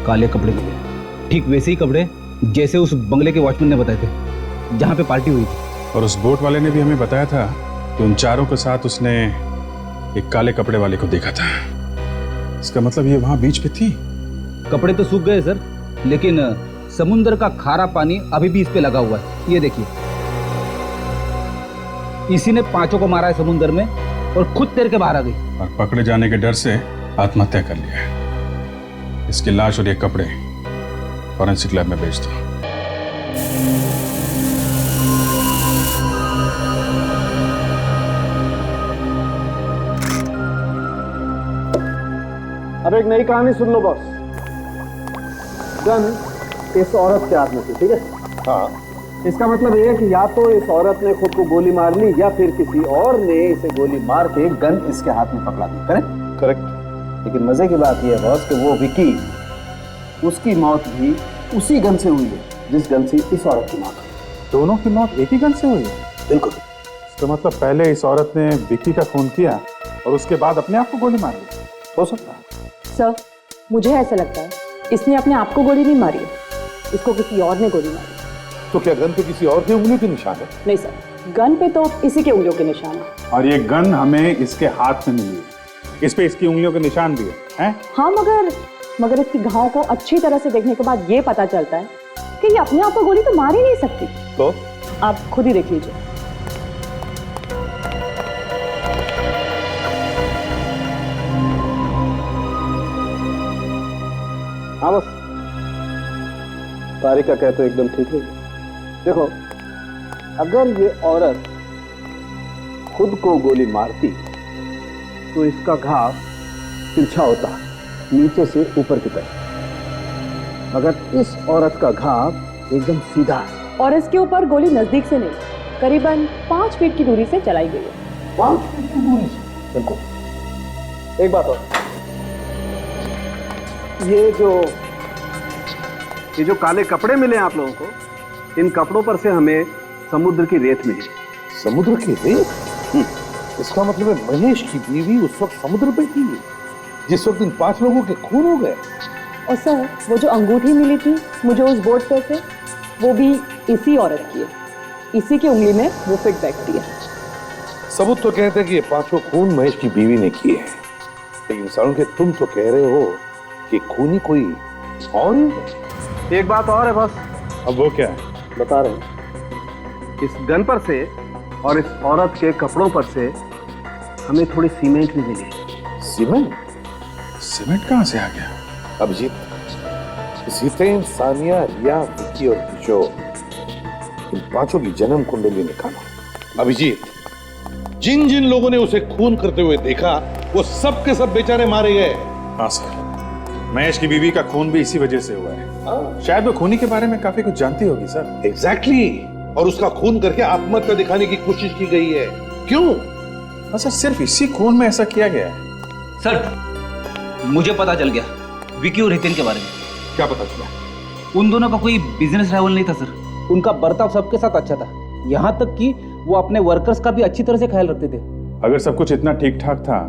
काले कपड़े, ठीक वैसे ही कपड़े जैसे उस बंगले के वॉचमैन ने बताए थे जहां पे पार्टी हुई थी। और उस बोट वाले ने भी हमें बताया था कि उन चारों के साथ उसने एक काले कपड़े वाले को देखा था। इसका मतलब ये वहां बीच पे थी। कपड़े तो सूख गए सर, लेकिन समुद्र का खारा पानी अभी भी इस पे लगा हुआ है। ये देखिए, इसी ने 5 को मारा है समुद्र में और खुद तैर के बाहर आ गई। और पकड़े जाने के डर से आत्महत्या कर लिया है। इसकी लाश और ये कपड़े फॉरेंसिक लैब में भेज दो। अब एक नई कहानी सुन लो बॉस। गन इस औरत के हाथ में थी, ठीक है? हाँ। इसका मतलब ये है कि या तो इस औरत ने खुद को गोली मार ली या फिर किसी और ने इसे गोली मार के गन इसके हाथ में पकड़ा दी। करेक्ट? करेक्ट। लेकिन मजे की बात यह है बॉस कि वो विकी, उसकी मौत भी उसी गन से हुई है जिस गन से इस औरत की मौत हुई। दोनों की मौत एक ही गन से हुई है? बिल्कुल। तो मतलब पहले इस औरत ने विक्की का खून किया और उसके बाद अपने आप को गोली मार ली? हो सकता है सर, मुझे ऐसा लगता है इसने अपने आप को गोली नहीं मारी है, इसको किसी और ने गोली मारी। तो क्या गन पे किसी और की उंगलियों के निशान है? नहीं सर, गन पे तो इसी के उंगलियों के निशान है। और ये गन हमें इसके हाथ में मिली है, इस पे इसकी उंगलियों के निशान भी हैं? हाँ, मगर इसकी घाव को अच्छी तरह से देखने के बाद ये पता चलता है कि ये अपने आप को गोली तो मार ही नहीं सकती। तो आप खुद ही देख लीजिए। हाँ बस, तारिका कहते तो एकदम ठीक है। देखो, अगर ये औरत खुद को गोली मारती तो इसका घाव तिरछा होता, नीचे से ऊपर की तरफ, मगर इस औरत का घाव एकदम सीधा है। और इसके ऊपर गोली नजदीक से नहीं, करीबन 5 फीट की दूरी से चलाई गई है। 5 फीट की दूरी से? बिल्कुल। एक बात और, ये जो काले कपड़े मिले आप लोगों को, इन कपड़ों पर से हमें समुद्र की रेत मिली। समुद्र की रेत? इसका मतलब है महेश की बीवी उस वक्त समुद्र पे थी जिस वक्त इन 5 लोगों के खून हो गए। और सर, वो जो अंगूठी मिली थी मुझे उस बोर्ड पे से, वो भी इसी औरत की है। इसी की उंगली में वो फिट बैठती है। सबूत तो कहते हैं कि ये 5 खून महेश की बीवी ने किए हैं, लेकिन सारुण के तुम तो कह रहे हो कि खूनी कोई और ही। एक बात और है बस। अब वो क्या है? बता रहे हैं। इस गन पर से और इस औरत के कपड़ों पर से हमें थोड़ी सीमेंट भी मिली। सीमेंट? सीमेंट कहाँ से आ गया? अभिजीत, जीतेन, सानिया, रिया, विक्की और किशोर, इन 5 की जन्म कुंडली निकालो। अभिजीत, जिन जिन लोगों ने उसे खून करते हुए देखा वो सब के सब बेचारे मारे गए। हाँ सर, महेश की बीवी का खून भी इसी वजह से हुआ है। शायद वो खूनी के बारे में काफी कुछ जानती होगी सर। एग्जैक्टली। और उसका खून करके आत्महत्या दिखाने की कोशिश की गई है। क्यों? सर, सिर्फ इसी खून में ऐसा किया गया है? सर, मुझे पता चल गया विकी और हितेन के बारे में। क्या पता चला? उन दोनों का कोई बिजनेस राइवल नहीं था सर। उनका बर्ताव सबके साथ अच्छा था, यहाँ तक कि वो अपने वर्कर्स का भी अच्छी तरह से ख्याल रखते थे। अगर सब कुछ इतना ठीक ठाक था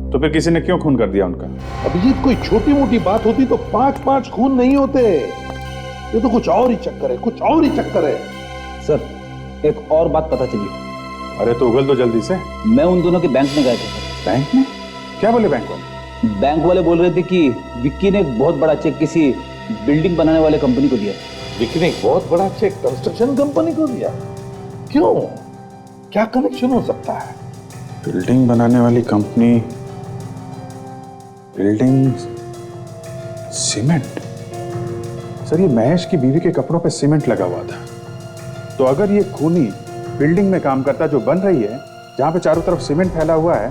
तो फिर किसी ने क्यों खून कर दिया उनका? अभिजीत, कोई छोटी मोटी बात होती तो 5 खून नहीं होते। ये तो कुछ और ही चक्कर है, कुछ और ही चक्कर है। सर, एक और बात पता चली। अरे तो उगल दो जल्दी से। मैं उन दोनों के बैंक में गए थे सर। बैंक में? क्या बोले बैंक वाले? बैंक वाले बोल रहे थे कि विक्की ने एक बहुत बड़ा चेक किसी बिल्डिंग बनाने वाले कंपनी को दिया। विक्की ने एक बहुत बड़ा चेक कंस्ट्रक्शन कंपनी को दिया? क्यों? क्या कनेक्शन हो सकता है? बिल्डिंग बनाने वाली कंपनी, बिल्डिंग, सीमेंट। सर, ये महेश की बीवी के कपड़ों पे सीमेंट लगा हुआ था, तो अगर ये खूनी बिल्डिंग में काम करता जो बन रही है, जहां पे चारों तरफ सीमेंट फैला हुआ है,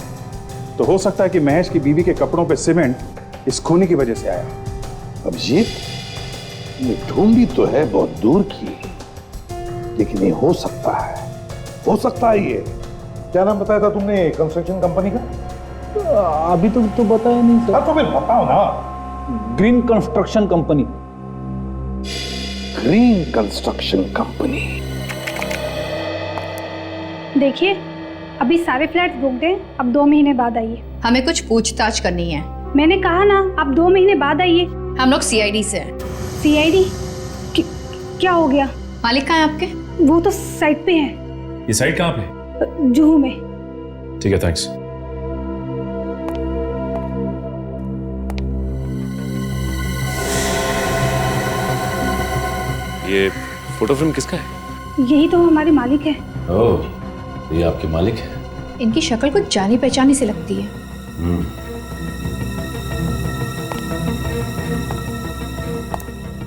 तो हो सकता है कि महेश की बीवी के कपड़ों पे सीमेंट इस खूनी की वजह से आया। अभिजीत, ये ढूंढी तो है बहुत दूर की, लेकिन ये हो सकता है, हो सकता है। ये क्या नाम बताया था तुमने कंस्ट्रक्शन कंपनी का? अभी तो बताया नहीं सर। तो फिर बताओ ना। Green construction company. Green construction company. देखिए, अभी सारे फ्लैट्स बुक हैं, अब 2 महीने बाद आइए। हमें कुछ पूछताछ करनी है। मैंने कहा ना, आप 2 महीने बाद आइए। हम लोग सीआईडी से हैं। सीआईडी? क्या हो गया? मालिक कहाँ है आपके? वो तो साइट पे है। ये साइट कहाँ पे? जुहू में। ठीक है, थैंक्स। ये फोटो फ्रेम किसका है? यही तो हमारे मालिक है। ओह, ये आपके मालिक है? इनकी शक्ल कुछ जानी पहचानी से लगती है।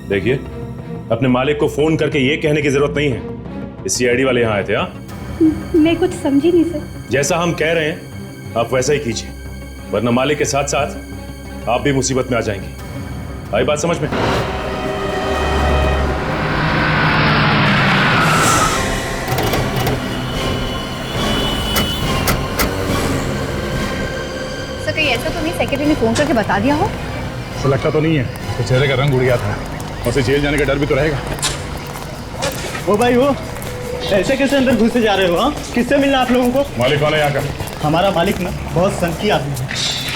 देखिए, अपने मालिक को फोन करके ये कहने की जरूरत नहीं है इस सीआईडी वाले यहाँ आए थे। हाँ, मैं कुछ समझी नहीं सर। जैसा हम कह रहे हैं आप वैसा ही कीजिए, वरना मालिक के साथ साथ आप भी मुसीबत में आ जाएंगे। आई बात समझ में? कहीं ऐसा तो नहीं सेक्रेटरी ने फोन करके बता दिया हो? ऐसा लगता तो नहीं है, तो चेहरे का रंग उड़ गया था, उसे जेल जाने का डर भी तो रहेगा। वो भाई वो ऐसे कैसे अंदर घुसे जा रहे हो? हाँ, किससे मिलना आप लोगों को? मालिक कौन है यहाँ का? हमारा मालिक ना बहुत सनकी आदमी है,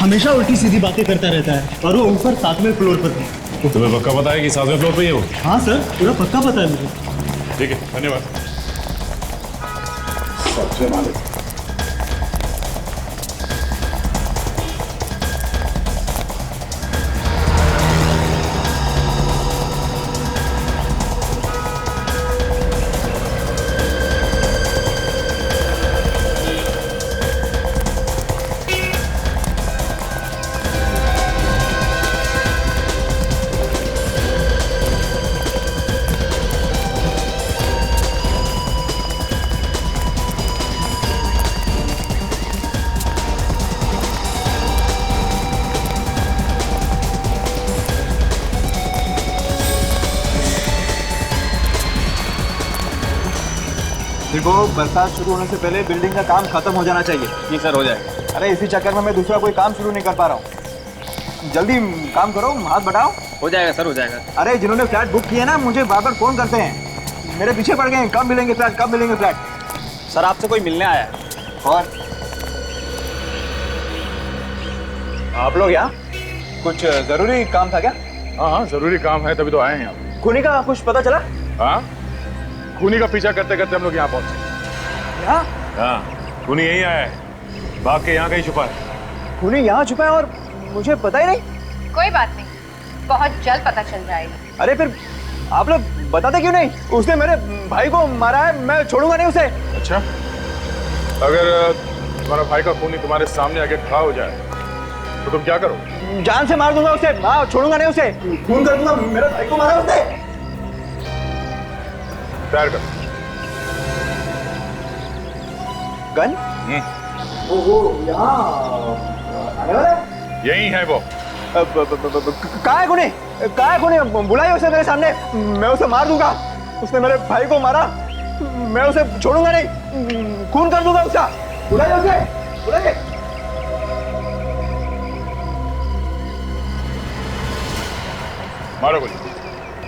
हमेशा उल्टी सीधी बातें करता रहता है और वो ऊपर 7वें फ्लोर पर है। तुम्हें पक्का पता है कि 7वें फ्लोर पे ही है वो? हाँ सर, पूरा पक्का पता है मुझे। ठीक है, धन्यवाद। सबसे मालिक देखो, बरसात शुरू होने से पहले बिल्डिंग का काम खत्म हो जाना चाहिए। जी सर, हो जाएगा। अरे इसी चक्कर में मैं दूसरा कोई काम शुरू नहीं कर पा रहा हूँ। जल्दी काम करो, हाथ बढ़ाओ। हो जाएगा सर, हो जाएगा। अरे जिन्होंने फ्लैट बुक किए ना, मुझे बार बार फोन करते हैं, मेरे पीछे पड़ गए हैं, कब मिलेंगे फ्लैट, कब मिलेंगे फ्लैट। सर आपसे कोई मिलने आया है। और आप लोग यहाँ कुछ जरूरी काम था क्या? हाँ, जरूरी काम है, तभी तो आए हैं यहाँ। खूनी का कुछ पता चला? हाँ, खूनी का पीछा करते करते हम लोग यहाँ पहुंचे। यहाँ? हाँ, खूनी यहीं आया है, भाग के यहाँ कहीं छुपा है। खूनी यहाँ छुपा है और मुझे पता ही नहीं? कोई बात नहीं, बहुत जल्द पता चल जाएगा। अरे फिर आप लोग बताते क्यों नहीं? उसने मेरे भाई को मारा है, मैं छोड़ूंगा नहीं उसे। अच्छा, अगर तुम्हारा भाई का खूनी तुम्हारे सामने आके खड़ा हो जाए तो तुम क्या करो? जान से मार दूंगा उसे, हाँ, छोड़ूंगा नहीं उसे, खून कर दूंगा। मेरे भाई को मारा उसने। तैयार कर। गन? वो यहाँ आने वाला है? यही है वो। कहाँ है खूनी? कहाँ है खूनी? बुलाइए उसे मेरे सामने, मैं उसे मार दूंगा। उसने मेरे भाई को मारा, मैं उसे छोड़ूंगा नहीं, खून कर दूंगा उसका। बुलाइए उसे, बुलाइए। मारो गोली।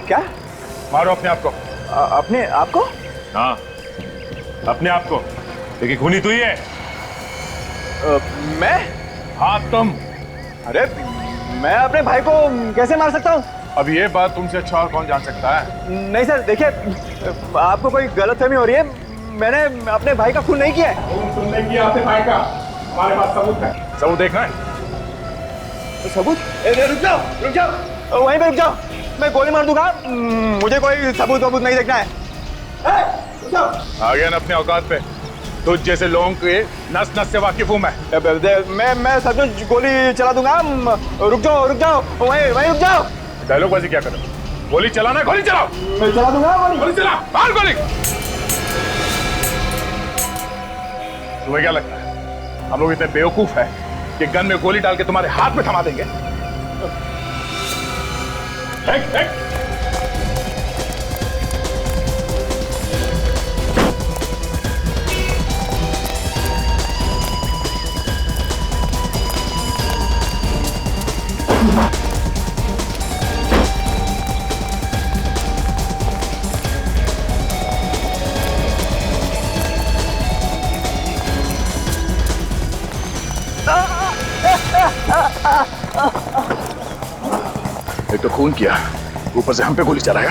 क्या? मारो अपने आप को। अपने आप को? हाँ, अपने आप को, लेकिन खूनी तू ही है। मैं? हाँ, तुम। अरे मैं अपने भाई को कैसे मार सकता हूँ? अब ये बात तुमसे अच्छा और कौन जान सकता है? नहीं सर, देखिए, आपको कोई गलतफहमी हो रही है, मैंने अपने भाई का खून नहीं किया है। तुमने किया अपने भाई का, हमारे पास सबूत है। सबूत देखना है? सबूत? रुक जाओ, रुक जाओ, वहीं पे रुक जाओ, मैं गोली मार दूंगा, मुझे कोई सबूत वबूत नहीं देखना है। आ गया ना अपने औकात पे? तुझ जैसे लोगों के नस नस से वाकिफ हूँ मैं सचमुच गोली चला दूंगा। रुक जाओ, वहीं रुक जाओ। डायलॉग बाजी क्या करो? गोली चलाना, गोली चलाओ। मैं चला दूंगा गोली। गोली चला, मार गोली। तुम्हें क्या लगता है हम लोग इतने बेवकूफ है कि गन में गोली डाल के तुम्हारे हाथ में थमा देंगे? एक। एक तो खून किया, ऊपर से हम पे गोली चलाया।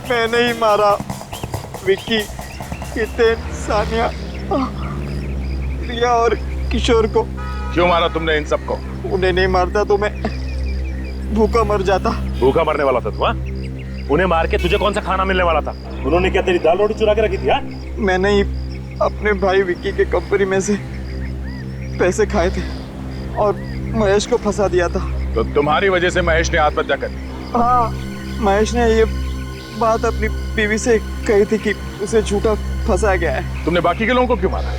मैं नहीं मारा विक्की, हितेन, सानिया, प्रिया और किशोर को। क्यों मारा तुमने इन सबको? उन्हें नहीं मारता तो मैं भूखा मर जाता। भूखा मरने वाला था तू? हाँ, उन्हें मार के तुझे कौन सा खाना मिलने वाला था? उन्होंने क्या तेरी दाल रोटी चुरा के रखी थी? हाँ, मैंने ही अपने भाई विक्की के कंपनी में से पैसे खाए थे और महेश को फंसा दिया था। तो तुम्हारी वजह से महेश ने आत्महत्या कर दी? हाँ, महेश ने ये बात अपनी बीवी से कही थी कि उसे झूठा फंसा गया है। तुमने बाकी के लोगों को क्यों मारा?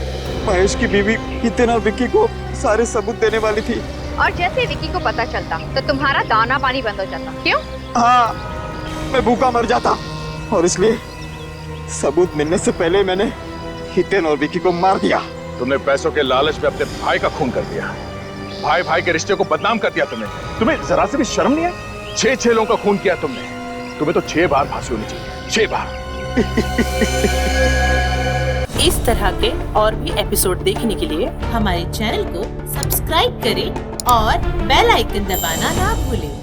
महेश की बीवी हितेन और विक्की को सारे सबूत देने वाली थी। और जैसे विक्की को पता चलता तो तुम्हारा दाना पानी बंद हो जाता। क्यों? हाँ, मैं भूखा मर जाता और इसलिए सबूत मिलने से पहले मैंने हितेन और विकी को मार दिया। तुमने पैसों के लालच में अपने भाई का खून कर दिया, भाई भाई के रिश्ते को बदनाम कर दिया तुमने। तुम्हें जरा से भी शर्म नहीं है? 6 लोगों का खून किया तुमने। तुम्हें तो 6 बार फांसी होनी चाहिए, 6 बार। इस तरह के और भी एपिसोड देखने के लिए हमारे चैनल को सब्सक्राइब करें और बेल आइकन दबाना ना भूलें।